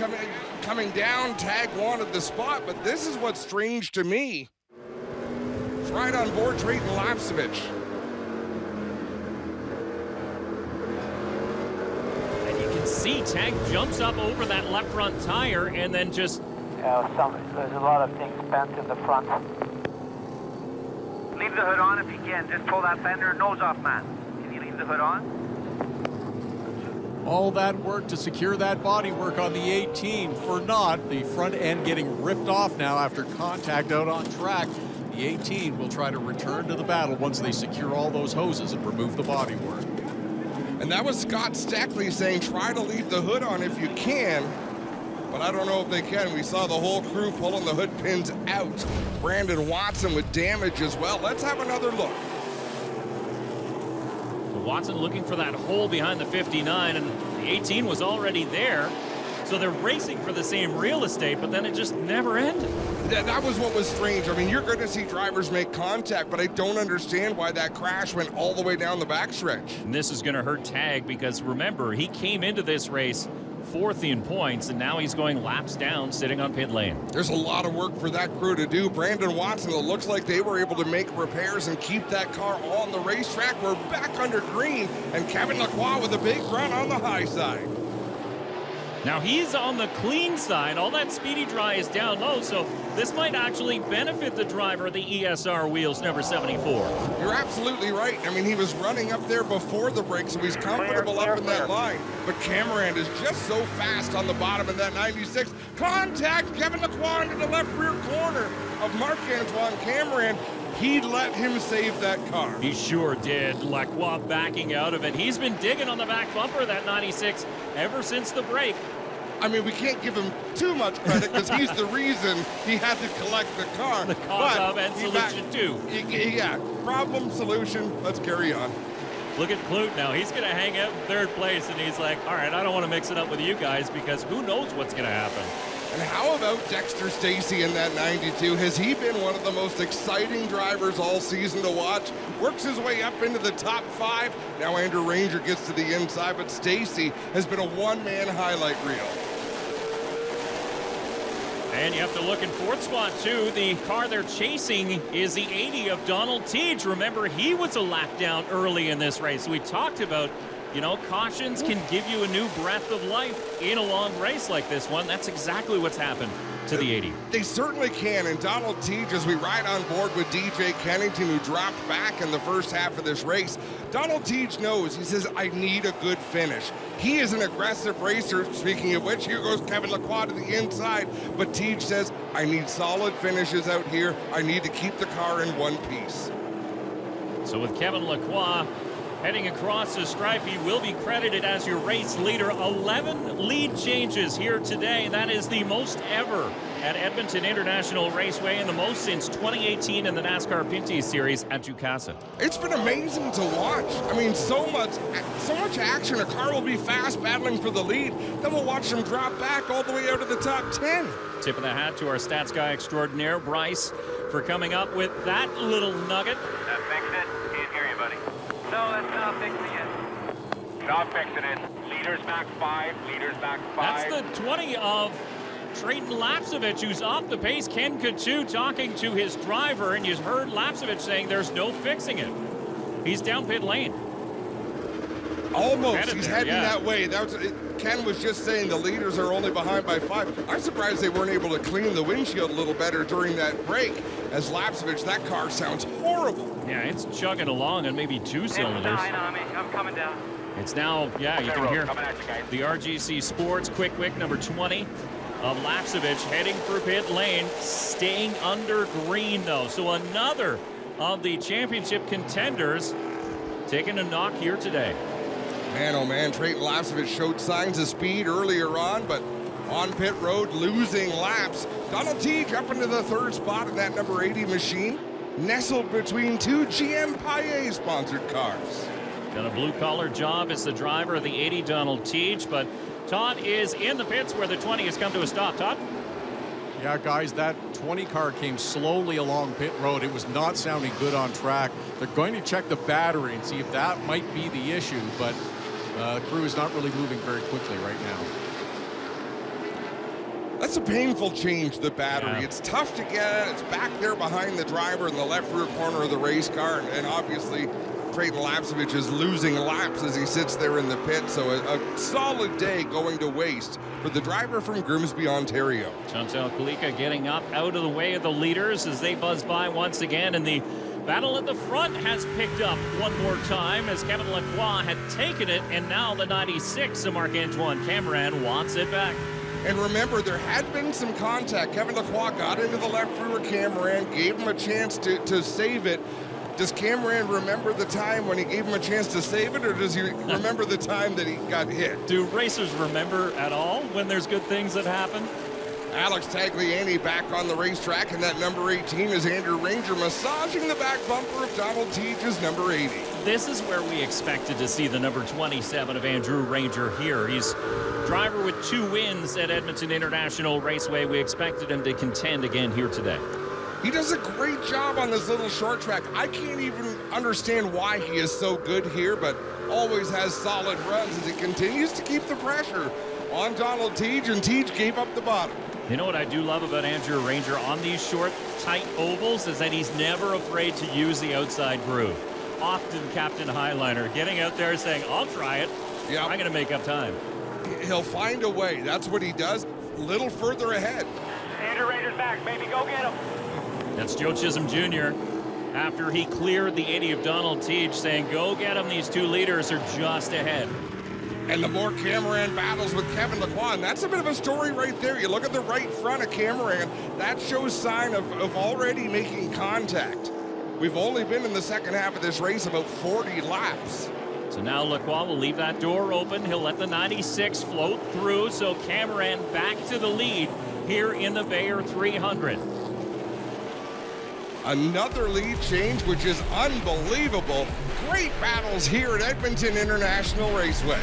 coming down, Tag wanted the spot, but this is what's strange to me. It's right on board Drayton Lapsevich. And you can see Tag jumps up over that left front tire and then just... there's a lot of things bent in the front. Leave the hood on if you can. Just pull that fender nose off, man. The hood on. All that work to secure that bodywork on the 18 for naught. The front end getting ripped off now after contact out on track. The 18 will try to return to the battle once they secure all those hoses and remove the bodywork. And that was Scott Stackley saying try to leave the hood on if you can, but I don't know if they can. We saw the whole crew pulling the hood pins out. Brandon Watson with damage as well. Let's have another look. Watson looking for that hole behind the 59, and the 18 was already there. So they're racing for the same real estate, but then it just never ended. That was what was strange. I mean, you're going to see drivers make contact, but I don't understand why that crash went all the way down the backstretch. And this is going to hurt Tag because, remember, he came into this race 4th in points, and now he's going laps down, sitting on pit lane. There's a lot of work for that crew to do. Brandon Watson, it looks like they were able to make repairs and keep that car on the racetrack. We're back under green, and Kevin Lacroix with a big run on the high side. Now he's on the clean side. All that speedy dry is down low, so this might actually benefit the driver of the ESR wheels, number 74. You're absolutely right. I mean, he was running up there before the break, so he's comfortable up in that line. But Cameron is just so fast on the bottom of that 96. Contact! Kevin Lacroix into the left rear corner of Marc-Antoine Cameron. He let him save that car. He sure did. Lacroix backing out of it. He's been digging on the back bumper of that 96 ever since the break. I mean, we can't give him too much credit because he's the reason he had to collect the car. The cause of and solution too. Yeah, problem, solution, let's carry on. Look at Clute now. He's going to hang out in 3rd place, and he's like, all right, I don't want to mix it up with you guys because who knows what's going to happen. And how about Dexter Stacy in that 92? Has he been one of the most exciting drivers all season to watch? Works his way up into the top 5. Now Andrew Ranger gets to the inside, but Stacy has been a one-man highlight reel. And you have to look in 4th spot, too. The car they're chasing is the 80 of Donald Teach. Remember, he was a lap down early in this race. We talked about, you know, cautions can give you a new breath of life in a long race like this one. That's exactly what's happened to the 80. They certainly can, and Donald Teach, as we ride on board with DJ Kennington, who dropped back in the first half of this race, Donald Teach knows, he says, I need a good finish. He is an aggressive racer, speaking of which, here goes Kevin Lacroix to the inside, but Teach says, I need solid finishes out here. I need to keep the car in one piece. So with Kevin Lacroix heading across the stripe, he will be credited as your race leader. 11 lead changes here today. That is the most ever at Edmonton International Raceway and the most since 2018 in the NASCAR Pinty Series at Ducasa. It's been amazing to watch. I mean, so much action. A car will be fast battling for the lead. Then we'll watch them drop back all the way out of the top 10. Tip of the hat to our stats guy extraordinaire, Bryce, for coming up with that little nugget. That fixed it? Can't hear you, buddy. No, that's not fixing it. Not fixing it. Leaders back 5. Leaders back 5. That's the 20 of Trayton Lapsevich, who's off the pace. Ken Coutu talking to his driver, and you heard Lapsevich saying there's no fixing it. He's down pit lane. Almost. He's heading that way. Ken was just saying the leaders are only behind by 5. I'm surprised they weren't able to clean the windshield a little better during that break. As Lapsevich, that car sounds horrible. Yeah, it's chugging along on maybe 2 cylinders. I'm coming down. It's now, yeah, you can hear the RGC Sports quick number 20 of Lapsevich heading for pit lane, staying under green though. So another of the championship contenders taking a knock here today. Man, oh man, Trayton Lapsevich showed signs of speed earlier on, but on pit road, losing laps. Donald Teague up into the 3rd spot in that number 80 machine, nestled between 2 GM Paillet-sponsored cars. Got a blue-collar job as the driver of the 80, Donald Teach, but Todd is in the pits where the 20 has come to a stop. Todd? Yeah, guys, that 20 car came slowly along pit road. It was not sounding good on track. They're going to check the battery and see if that might be the issue, but the crew is not really moving very quickly right now. That's a painful change, the battery. Yeah. It's tough to get. It's back there behind the driver in the left rear corner of the race car, and obviously Trayton Lapsevich is losing laps as he sits there in the pit, so a solid day going to waste for the driver from Grimsby, Ontario. Chantal Kalika getting up out of the way of the leaders as they buzz by once again, and the battle at the front has picked up one more time as Kevin Lacroix had taken it, and now the 96 of Marc-Antoine Cameron wants it back. And remember, there had been some contact. Kevin Lacroix got into the left rear of Cameron, gave him a chance to save it. Does Cameron remember the time when he gave him a chance to save it, or does he remember the time that he got hit? Do racers remember at all when there's good things that happen? Alex Tagliani back on the racetrack, and that number 18 is Andrew Ranger massaging the back bumper of Donald Teage's number 80. This is where we expected to see the number 27 of Andrew Ranger here. He's driver with 2 wins at Edmonton International Raceway. We expected him to contend again here today. He does a great job on this little short track. I can't even understand why he is so good here, but always has solid runs as he continues to keep the pressure on Donald Teage, and Teage gave up the bottom. You know what I do love about Andrew Ranger on these short, tight ovals is that he's never afraid to use the outside groove. Often Captain Highliner getting out there saying, I'll try it. Yeah, I'm going to make up time. He'll find a way. That's what he does. A little further ahead. Andrew Ranger's back, baby, go get him. That's Joe Chisholm Jr. after he cleared the 80 of Donald Teage, saying, go get him. These 2 leaders are just ahead. And the more Cameron battles with Kevin Lacroix, and that's a bit of a story right there. You look at the right front of Cameron, that shows sign of already making contact. We've only been in the second half of this race about 40 laps. So now Lacroix will leave that door open. He'll let the 96 float through. So Cameron back to the lead here in the Bayer 300. Another lead change, which is unbelievable. Great battles here at Edmonton International Raceway.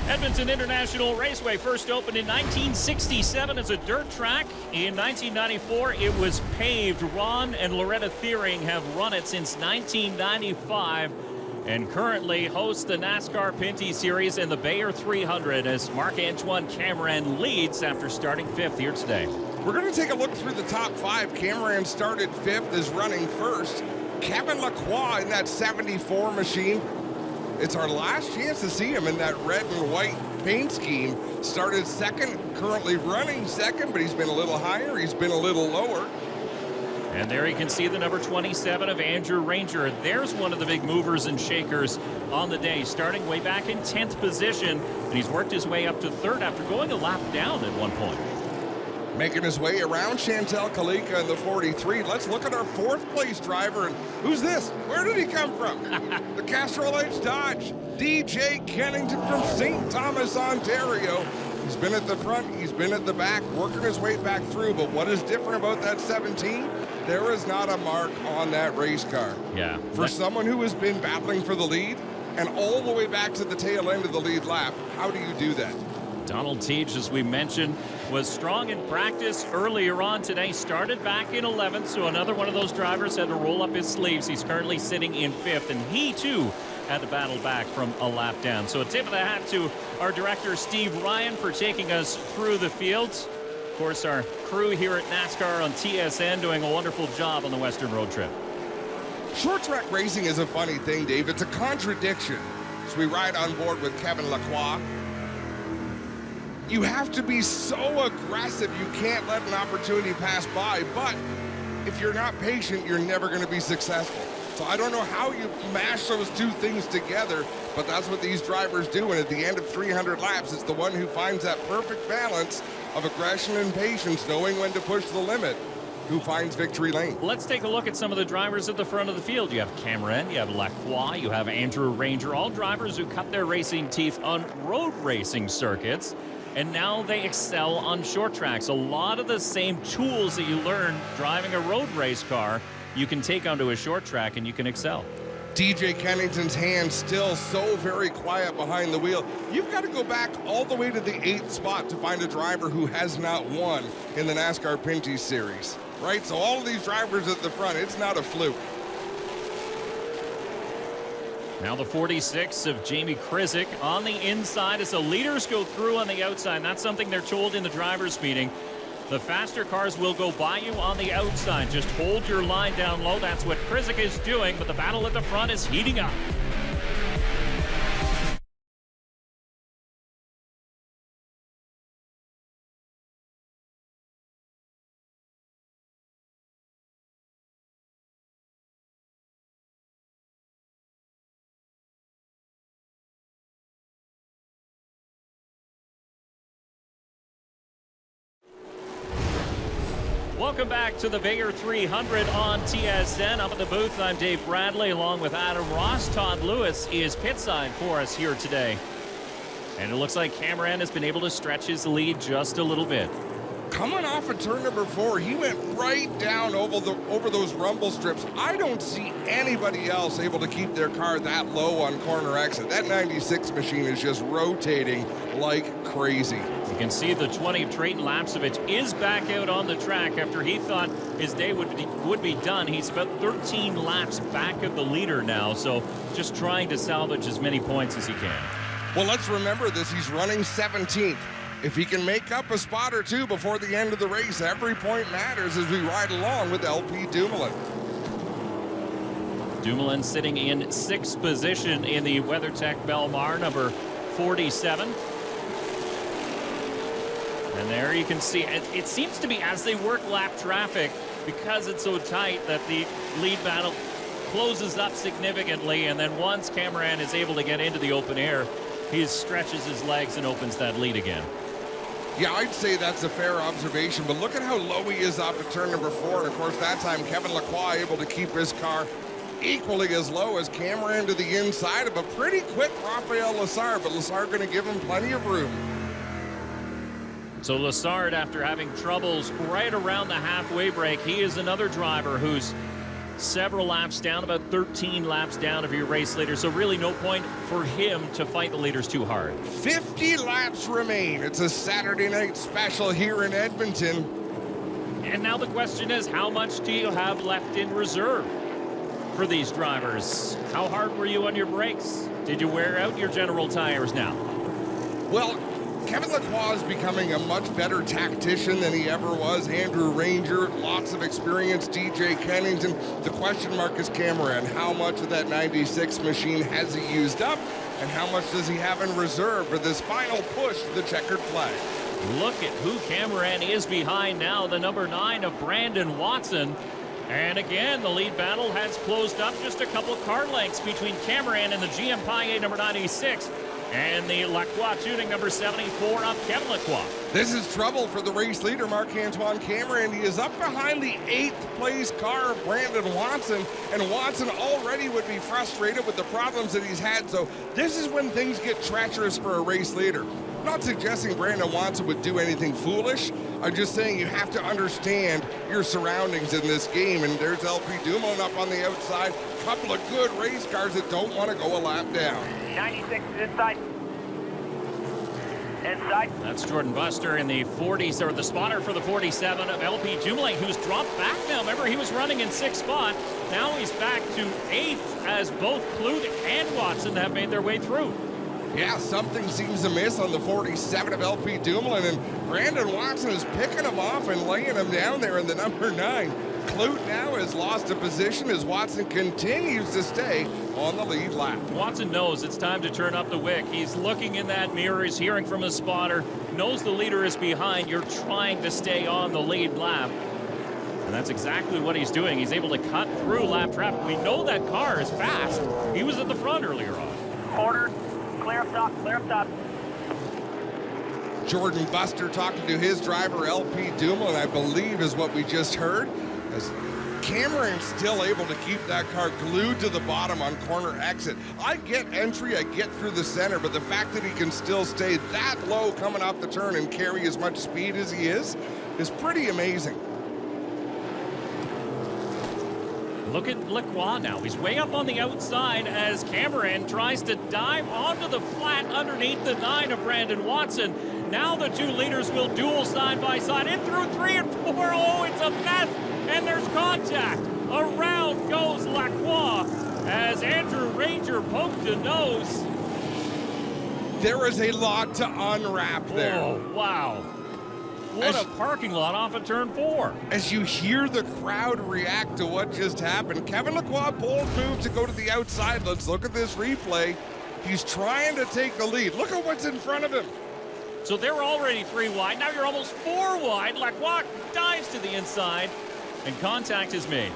Edmonton International Raceway first opened in 1967 as a dirt track. In 1994, it was paved. Ron and Loretta Thiering have run it since 1995 and currently host the Nascar Pinty Series and the Bayer 300 as Marc-Antoine Cameron leads after starting 5th here today. We're going to take a look through the top 5. Cameron started 5th, is running first. Kevin Lacroix in that 74 machine. It's our last chance to see him in that red and white paint scheme. Started 2nd, currently running 2nd, but he's been a little higher, he's been a little lower. And there you can see the number 27 of Andrew Ranger. There's one of the big movers and shakers on the day, starting way back in 10th position, and he's worked his way up to 3rd after going a lap down at one point. Making his way around Chantel Kalika in the 43. Let's look at our 4th place driver. And who's this? Where did he come from? The Castrol Edge Dodge. DJ Kennington from St. Thomas, Ontario. He's been at the front, he's been at the back, working his way back through. But what is different about that 17? There is not a mark on that race car. Yeah. For someone who has been battling for the lead and all the way back to the tail end of the lead lap, how do you do that? Donald Teage, as we mentioned, was strong in practice earlier on today. Started back in 11th, so another one of those drivers had to roll up his sleeves. He's currently sitting in 5th, and he too had to battle back from a lap down. So a tip of the hat to our director, Steve Ryan, for taking us through the fields. Of course, our crew here at NASCAR on TSN doing a wonderful job on the Western Road Trip. Short track racing is a funny thing, Dave. It's a contradiction. So we ride on board with Kevin Lacroix. You have to be so aggressive, you can't let an opportunity pass by, but if you're not patient, you're never going to be successful. So I don't know how you mash those 2 things together, but that's what these drivers do, and at the end of 300 laps, it's the one who finds that perfect balance of aggression and patience, knowing when to push the limit, who finds victory lane. Let's take a look at some of the drivers at the front of the field. You have Cameron, you have Lacroix, you have Andrew Ranger, all drivers who cut their racing teeth on road racing circuits. And now they excel on short tracks. A lot of the same tools that you learn driving a road race car, you can take onto a short track and you can excel. DJ Kennington's hands still so very quiet behind the wheel. You've got to go back all the way to the 8th spot to find a driver who has not won in the NASCAR Pinty Series, right? So all of these drivers at the front, it's not a fluke. Now the 46 of Jamie Krizik on the inside as the leaders go through on the outside. That's something they're told in the drivers' meeting. The faster cars will go by you on the outside. Just hold your line down low. That's what Krizik is doing, but the battle at the front is heating up. Welcome back to the Bayer 300 on TSN. Up at the booth, I'm Dave Bradley along with Adam Ross. Todd Lewis is pitside for us here today. And it looks like Cameron has been able to stretch his lead just a little bit. Coming off of turn number 4, he went right down over those rumble strips. I don't see anybody else able to keep their car that low on corner exit. That 96 machine is just rotating like crazy. You can see the 20 of Trayton Lapsevich is back out on the track after he thought his day would be done. He's about 13 laps back of the leader now, so just trying to salvage as many points as he can. Well, let's remember this. He's running 17th. If he can make up a spot or two before the end of the race, every point matters as we ride along with LP Dumoulin. Dumoulin sitting in 6th position in the WeatherTech Belmar, number 47. And there you can see, it seems to be as they work lap traffic, because it's so tight that the lead battle closes up significantly, and then once Cameron is able to get into the open air, he stretches his legs and opens that lead again. Yeah, I'd say that's a fair observation, but look at how low he is off of turn number 4. And of course, that time Kevin Lacroix able to keep his car equally as low as Cameron to the inside of a pretty quick Raphael Lessard, but Lessard going to give him plenty of room. So Lessard, after having troubles right around the halfway break, he is another driver who's several laps down, about 13 laps down of your race leader, so really no point for him to fight the leaders too hard. 50 laps remain. It's a Saturday night special here in Edmonton. And now the question is, how much do you have left in reserve for these drivers? How hard were you on your brakes? Did you wear out your general tires now? Well, Kevin Lacroix is becoming a much better tactician than he ever was. Andrew Ranger, lots of experience. DJ Kennington. The question mark is Cameron. How much of that 96 machine has he used up? And how much does he have in reserve for this final push to the checkered flag? Look at who Cameron is behind now, the number 9 of Brandon Watson. And again, the lead battle has closed up, just a couple car lengths between Cameron and the GM Paillet number 96. And the Lacroix tuning number 74 of Kevin Lacroix. This is trouble for the race leader, Marc-Antoine Cameron. He is up behind the 8th place car of Brandon Watson, and Watson already would be frustrated with the problems that he's had. So this is when things get treacherous for a race leader. I'm not suggesting Brandon Watson would do anything foolish. I'm just saying you have to understand your surroundings in this game, and there's LP Dumoulin up on the outside. Couple of good race cars that don't want to go a lap down. 96 is inside. Inside. That's Jordan Buster in the 40s, or the spotter for the 47 of LP Dumoulin, who's dropped back now. Remember, he was running in 6th spot. Now he's back to 8th as both Clute and Watson have made their way through. Yeah, something seems amiss on the 47 of LP Dumoulin, and Brandon Watson is picking him off and laying him down there in the number 9. Clute now has lost a position as Watson continues to stay on the lead lap. Watson knows it's time to turn up the wick. He's looking in that mirror, he's hearing from the spotter, knows the leader is behind. You're trying to stay on the lead lap. And that's exactly what he's doing. He's able to cut through lap traffic. We know that car is fast. He was at the front earlier on. Quarter, clear up top, clear up top. Jordan Buster talking to his driver, LP Dumoulin, I believe is what we just heard. As Cameron's still able to keep that car glued to the bottom on corner exit. I get entry, I get through the center, but the fact that he can still stay that low coming off the turn and carry as much speed as he is pretty amazing. Look at Lacroix now. He's way up on the outside as Cameron tries to dive onto the flat underneath the 9 of Brandon Watson. Now the two leaders will duel side by side. In through 3 and 4. Oh, it's a mess. And there's contact. Around goes Lacroix as Andrew Ranger poked a nose. There is a lot to unwrap there. Oh, wow. What a parking lot off of turn 4. As you hear the crowd react to what just happened, Kevin Lacroix bold move to go to the outside. Let's look at this replay. He's trying to take the lead. Look at what's in front of him. So they were already 3 wide. Now you're almost 4 wide. Lacroix dives to the inside, and contact is made.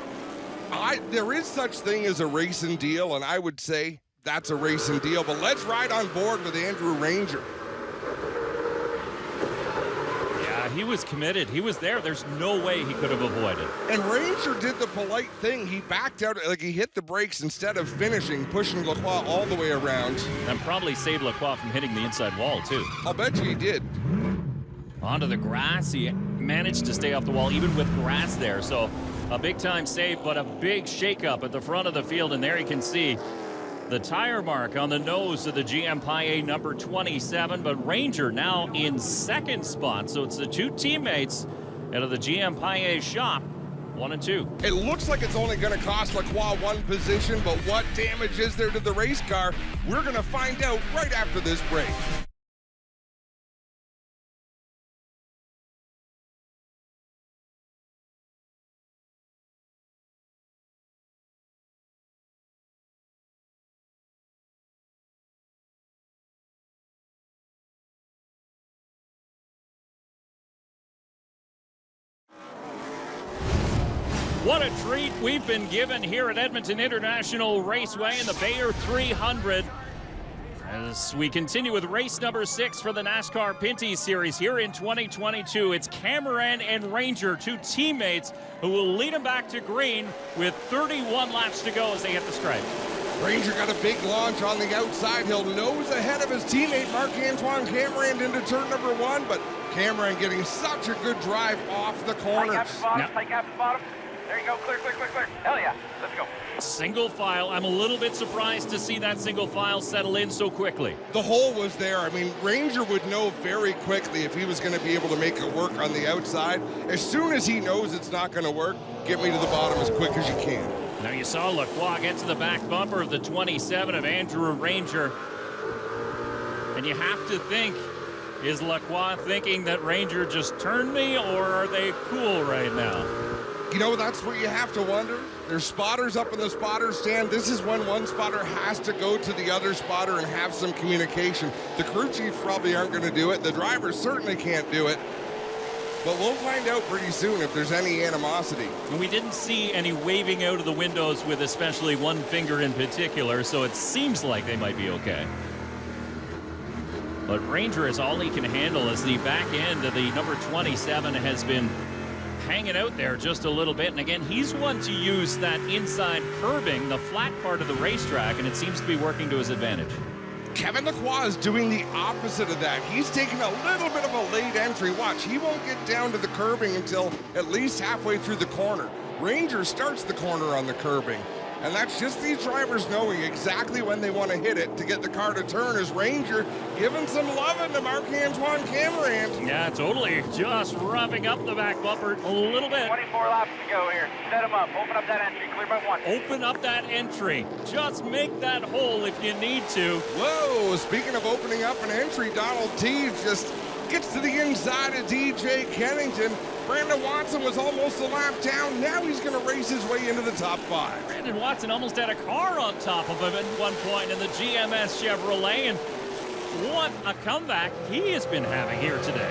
There is such thing as a racing deal, and I would say that's a racing deal. But let's ride on board with Andrew Ranger. he was committed. He was there. There's no way he could have avoided. And Ranger did the polite thing. He backed out, like he hit the brakes instead of finishing, pushing Lacroix all the way around. And probably saved Lacroix from hitting the inside wall, too. I'll bet you he did. Onto the grass. He managed to stay off the wall, even with grass there. So a big-time save, but a big shakeup at the front of the field. And there you can see the tire mark on the nose of the GM Paille number 27, but Ranger now in second spot. So it's the two teammates out of the GM Paille shop, 1 and 2. It looks like it's only going to cost Lacroix one position, but what damage is there to the race car? We're going to find out right after this break. What a treat we've been given here at Edmonton International Raceway in the Bayer 300. As we continue with race number 6 for the NASCAR Pinty Series here in 2022, it's Cameron and Ranger, two teammates who will lead them back to green with 31 laps to go as they hit the stripe. Ranger got a big launch on the outside. He'll nose ahead of his teammate Marc-Antoine Cameron into turn number 1, but Cameron getting such a good drive off the corners. High cap bottom. There you go, clear, clear, clear, clear. Hell yeah, let's go. Single file. I'm a little bit surprised to see that single file settle in so quickly. The hole was there. I mean, Ranger would know very quickly if he was going to be able to make it work on the outside. As soon as he knows it's not going to work, get me to the bottom as quick as you can. Now you saw Lacroix get to the back bumper of the 27 of Andrew Ranger. And you have to think, is Lacroix thinking that Ranger just turned me, or are they cool right now? You know, that's what you have to wonder. There's spotters up in the spotter stand. This is when one spotter has to go to the other spotter and have some communication. The crew chiefs probably aren't going to do it. The drivers certainly can't do it. But we'll find out pretty soon if there's any animosity. And we didn't see any waving out of the windows with especially one finger in particular, so it seems like they might be okay. But Ranger is all he can handle as the back end of the number 27 has been hanging out there just a little bit. And again, he's one to use that inside curbing, the flat part of the racetrack, and it seems to be working to his advantage. Kevin Lacroix is doing the opposite of that. He's taking a little bit of a late entry. Watch, he won't get down to the curbing until at least halfway through the corner. Ranger starts the corner on the curbing. And that's just these drivers knowing exactly when they want to hit it to get the car to turn, as Ranger giving some loving to Marc-Antoine Cameron. Yeah, totally. Just revving up the back bumper a little bit. 24 laps to go here. Set him up. Open up that entry. Clear by 1. Open up that entry. Just make that hole if you need to. Whoa, speaking of opening up an entry, Donald T just gets to the inside of DJ Kennington. Brandon Watson was almost a lap down. Now he's going to race his way into the top 5. Brandon Watson almost had a car on top of him at one point in the GMS Chevrolet, and what a comeback he has been having here today.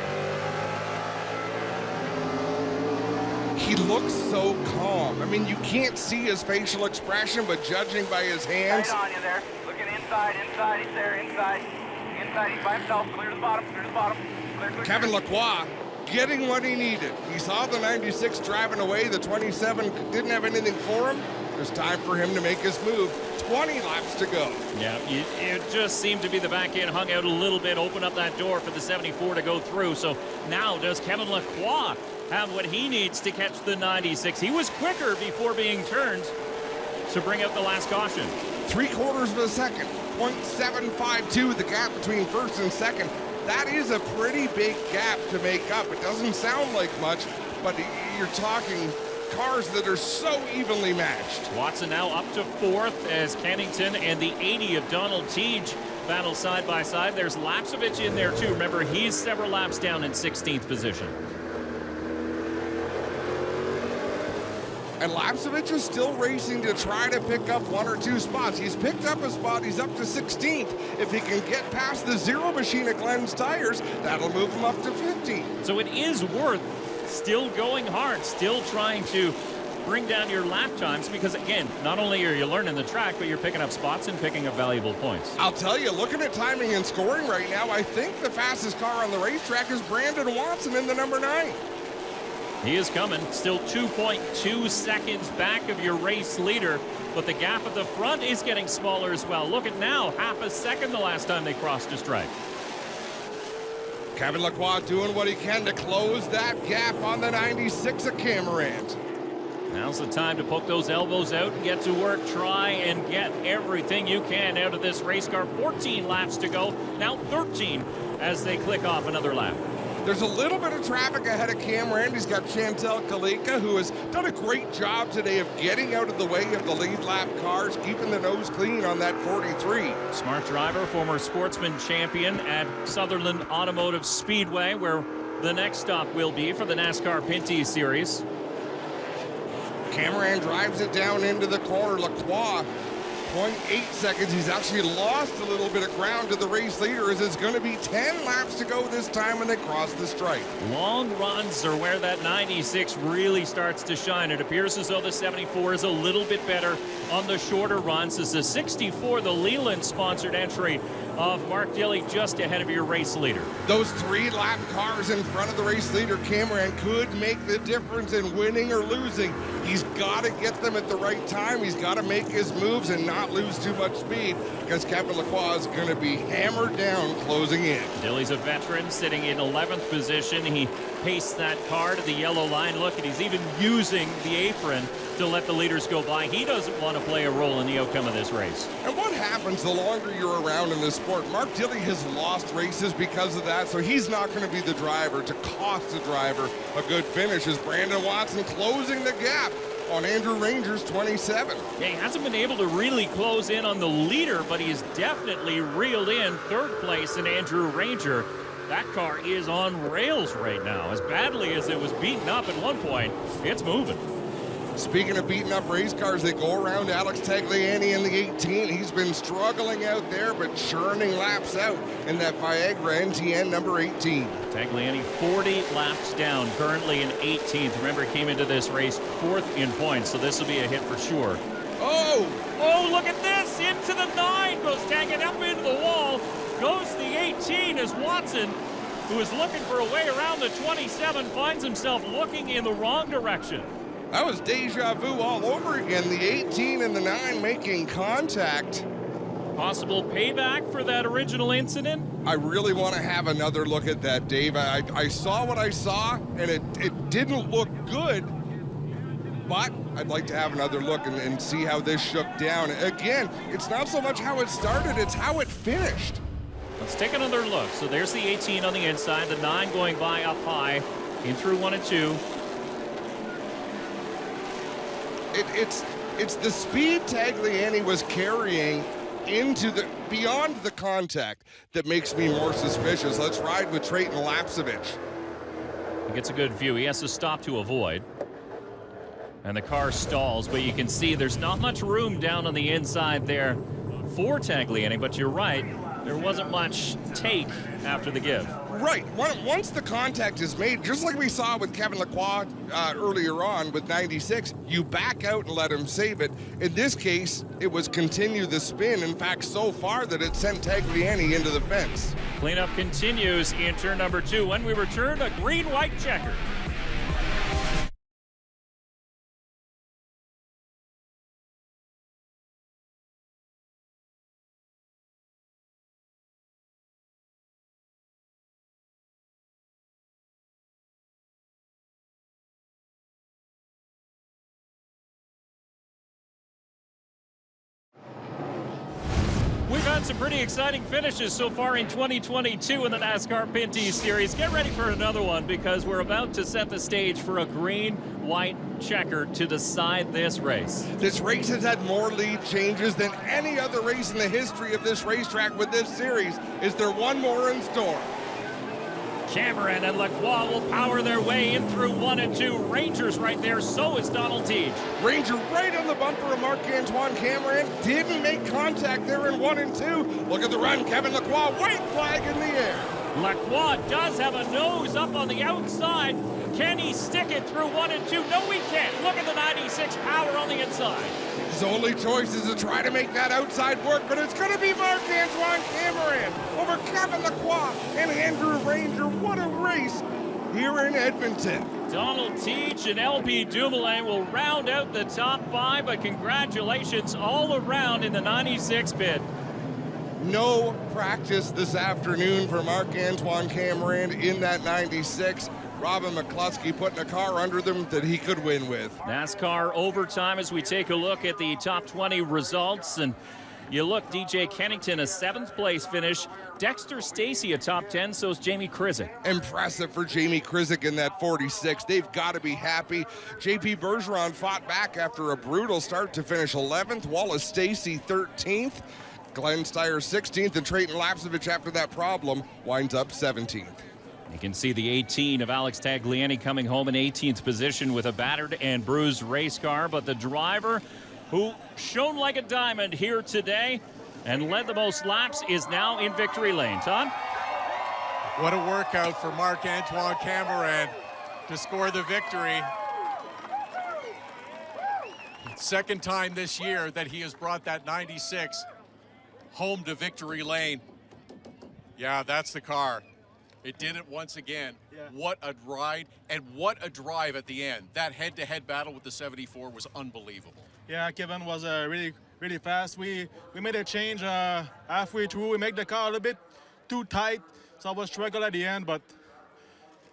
He looks so calm. I mean, you can't see his facial expression, but judging by his hands. Right on you there. Looking inside, inside, he's there, inside. Inside, he's by himself. Clear to the bottom, clear to the bottom. Clear, clear, Kevin clear. Lacroix getting what he needed. He saw the 96 driving away. The 27 didn't have anything for him. There's time for him to make his move. 20 laps to go. Yeah, it just seemed to be the back end hung out a little bit, open up that door for the 74 to go through. So now does Kevin Lacroix have what he needs to catch the 96? He was quicker before being turned to bring out the last caution. 3/4 of a second, 0.752 the gap between first and second. That is a pretty big gap to make up. It doesn't sound like much, but you're talking cars that are so evenly matched. Watson now up to 4th as Kennington and the 80 of Donald Teague battle side by side. There's Lapsovich in there too. Remember, he's several laps down in 16th position. And Lapsovich is still racing to try to pick up 1 or 2 spots. He's picked up a spot. He's up to 16th. If he can get past the zero machine at Glenn's Tires, that'll move him up to 15th. So it is worth still going hard, still trying to bring down your lap times because, again, not only are you learning the track, but you're picking up spots and picking up valuable points. I'll tell you, looking at timing and scoring right now, I think the fastest car on the racetrack is Brandon Watson in the number 9. He is coming, still 2.2 seconds back of your race leader, but the gap at the front is getting smaller as well. Look at now, half a second the last time they crossed a stripe. Kevin Lacroix doing what he can to close that gap on the 96 of Cameron. Now's the time to poke those elbows out and get to work. Try and get everything you can out of this race car. 14 laps to go, now 13 as they click off another lap. There's a little bit of traffic ahead of Cameron. He's got Chantel Kalika, who has done a great job today of getting out of the way of the lead lap cars, keeping the nose clean on that 43. Smart driver, former sportsman champion at Sutherland Automotive Speedway, where the next stop will be for the NASCAR Pinty Series. Cameron drives it down into the corner. Lacroix, 0.8 seconds. He's actually lost a little bit of ground to the race leader, as it's going to be 10 laps to go this time when they cross the stripe. Long runs are where that 96 really starts to shine. It appears as though the 74 is a little bit better on the shorter runs. As the 64, the Leland-sponsored entry of Mark Dilley, just ahead of your race leader. Those 3-lap cars in front of the race leader, Cameron, could make the difference in winning or losing. He's got to get them at the right time. He's got to make his moves and not lose too much speed, because Kevin Lacroix is going to be hammered down closing in. Dilley's a veteran sitting in 11th position. He paced that car to the yellow line. Look, and he's even using the apron to let the leaders go by. He doesn't want to play a role in the outcome of this race. And what happens the longer you're around in this sport? Mark Dilley has lost races because of that, so he's not going to be the driver to cost the driver a good finish, as Brandon Watson closing the gap on Andrew Ranger's 27. Yeah, he hasn't been able to really close in on the leader, but he's definitely reeled in third place in Andrew Ranger. That car is on rails right now. As badly as it was beaten up at one point, it's moving. Speaking of beating up race cars, they go around Alex Tagliani in the 18. He's been struggling out there, but churning laps out in that Viagra NTN number 18. Tagliani 40 laps down, currently in 18th. Remember, he came into this race 4th in points, so this will be a hit for sure. Oh, look at this! Into the 9, goes tagging up into the wall. Goes the 18 as Watson, who is looking for a way around the 27, finds himself looking in the wrong direction. That was deja vu all over again. The 18 and the 9 making contact. Possible payback for that original incident? I really want to have another look at that, Dave. I saw what I saw, and it didn't look good, but I'd like to have another look and see how this shook down. Again, it's not so much how it started, it's how it finished. Let's take another look. So there's the 18 on the inside, the 9 going by up high, in through 1 and 2. It's the speed Tagliani was carrying into the beyond the contact that makes me more suspicious. Let's ride with Trayton Lapsevich. He gets a good view. He has to stop to avoid. And the car stalls, but you can see there's not much room down on the inside there for Tagliani, but you're right. There wasn't much take after the give. Right. Once the contact is made, just like we saw with Kevin Lacroix earlier on with 96, you back out and let him save it. In this case, it was continue the spin. In fact, so far that it sent Tagliani into the fence. Cleanup continues in turn number 2. When we return, a green-white checker. We've had some pretty exciting finishes so far in 2022 in the NASCAR Pinty Series. Get ready for another one, because we're about to set the stage for a green-white checker to decide this race. This race has had more lead changes than any other race in the history of this racetrack with this series. Is there one more in store? Cameron and Lacroix will power their way in through 1 and 2. Ranger's right there, so is Donald Teach. Ranger right on the bumper of Marc-Antoine Cameron. Didn't make contact there in 1 and 2. Look at the run, Kevin Lacroix, white flag in the air. Lacroix does have a nose up on the outside. Can he stick it through 1 and 2? No, he can't. Look at the 96 power on the inside. His only choice is to try to make that outside work, but it's going to be Marc-Antoine Cameron over Kevin Lacroix and Andrew Ranger. What a race here in Edmonton. Donald Teach and LP Dumoulin will round out the top 5, but congratulations all around in the 96 pit. No practice this afternoon for Marc-Antoine Cameron in that 96. Robin McCluskey putting a car under them that he could win with. NASCAR overtime as we take a look at the top 20 results. And you look, DJ Kennington, a 7th place finish. Dexter Stacey, a top 10, so is Jamie Krizik. Impressive for Jamie Krizik in that 46. They've got to be happy. JP Bergeron fought back after a brutal start to finish 11th. Wallace Stacey 13th. Glenn Steyer 16th, and Trayton Lapsevich after that problem winds up 17th. You can see the 18 of Alex Tagliani coming home in 18th position with a battered and bruised race car, but the driver who shone like a diamond here today and led the most laps is now in victory lane. Todd? What a workout for Marc-Antoine Cameron to score the victory. Second time this year that he has brought that 96 home to victory lane. Yeah, that's the car. It did it once again. Yeah. What a ride and what a drive at the end. That head-to-head battle with the 74 was unbelievable. Yeah, Kevin was really fast. We made a change halfway through. We made the car a little bit too tight, so I was struggling at the end, but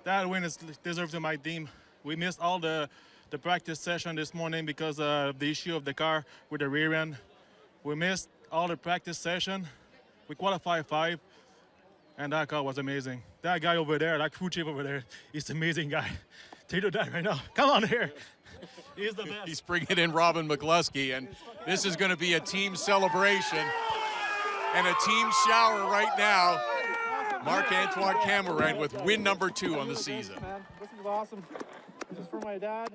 that win is deserved to my team. We missed all the practice session this morning because of the issue of the car with the rear end. We missed all the practice session. We qualified 5, and that car was amazing. That guy over there, that crew chief over there, he's an amazing guy. Take that right now. Come on here. He's the best. He's bringing in Robin McCluskey, and this is going to be a team celebration and a team shower right now. Marc-Antoine Cameron with win number 2 on the season. This is awesome. This is for my dad.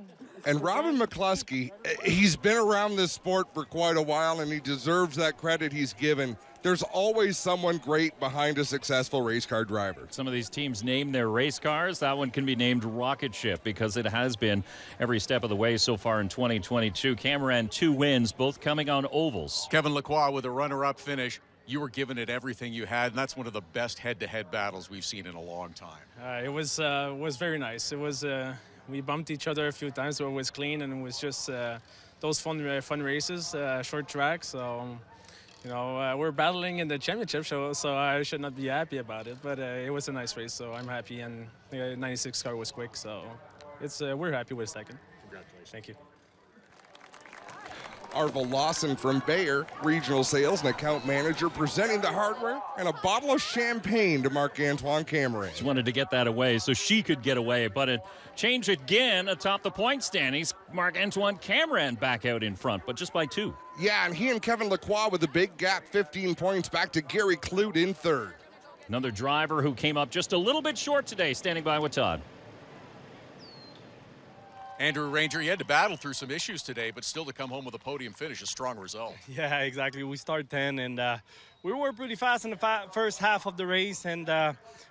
And Robin McCluskey, he's been around this sport for quite a while, and he deserves that credit he's given. There's always someone great behind a successful race car driver. Some of these teams name their race cars. That one can be named Rocket Ship because it has been every step of the way so far in 2022. Cameron 2 wins, both coming on ovals. Kevin Lacroix with a runner-up finish. You were giving it everything you had, and that's one of the best head-to-head battles we've seen in a long time. It was very nice. It was we bumped each other a few times, but it was clean, and it was just those fun races, short tracks. So you know, we're battling in the championship show, so I should not be happy about it. But it was a nice race, so I'm happy, and the 96 car was quick, so it's we're happy with second. Congratulations. Thank you. Arvel Lawson from Bayer, regional sales and account manager, presenting the hardware and a bottle of champagne to Marc-Antoine Cameron. Just wanted to get that away so she could get away, but it changed again atop the point standings. Marc-Antoine Cameron back out in front, but just by 2. Yeah, and he and Kevin Lacroix with a big gap, 15 points back to Gary Clute in 3rd. Another driver who came up just a little bit short today, standing by with Todd. Andrew Ranger, you had to battle through some issues today, but still to come home with a podium finish, a strong result. Yeah, exactly. We started 10, and we were pretty fast in the first half of the race, and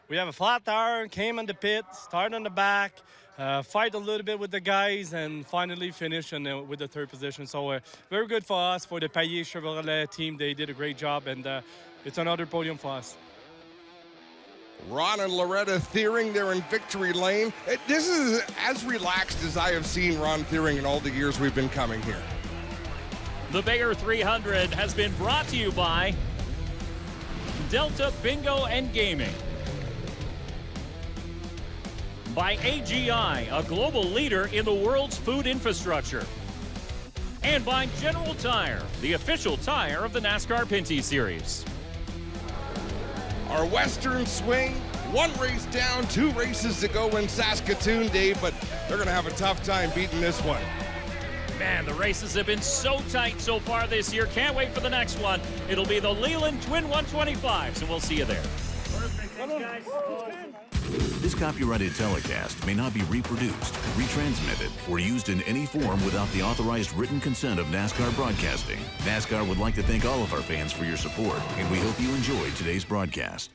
we have a flat tire, came in the pit, started on the back, fight a little bit with the guys, and finally finish with the 3rd position. So very good for us, for the Payet Chevrolet team. They did a great job, and it's another podium for us. Ron and Loretta Thiering, they're in victory lane. This is as relaxed as I have seen Ron Thiering in all the years we've been coming here. The Bayer 300 has been brought to you by Delta Bingo and Gaming, by AGI, a global leader in the world's food infrastructure, and by General Tire, the official tire of the NASCAR Pinty Series. Our Western swing, 1 race down, 2 races to go in Saskatoon, Dave, but they're going to have a tough time beating this one. Man, the races have been so tight so far this year. Can't wait for the next one. It'll be the Leland Twin 125s, and we'll see you there. This copyrighted telecast may not be reproduced, retransmitted, or used in any form without the authorized written consent of NASCAR Broadcasting. NASCAR would like to thank all of our fans for your support, and we hope you enjoyed today's broadcast.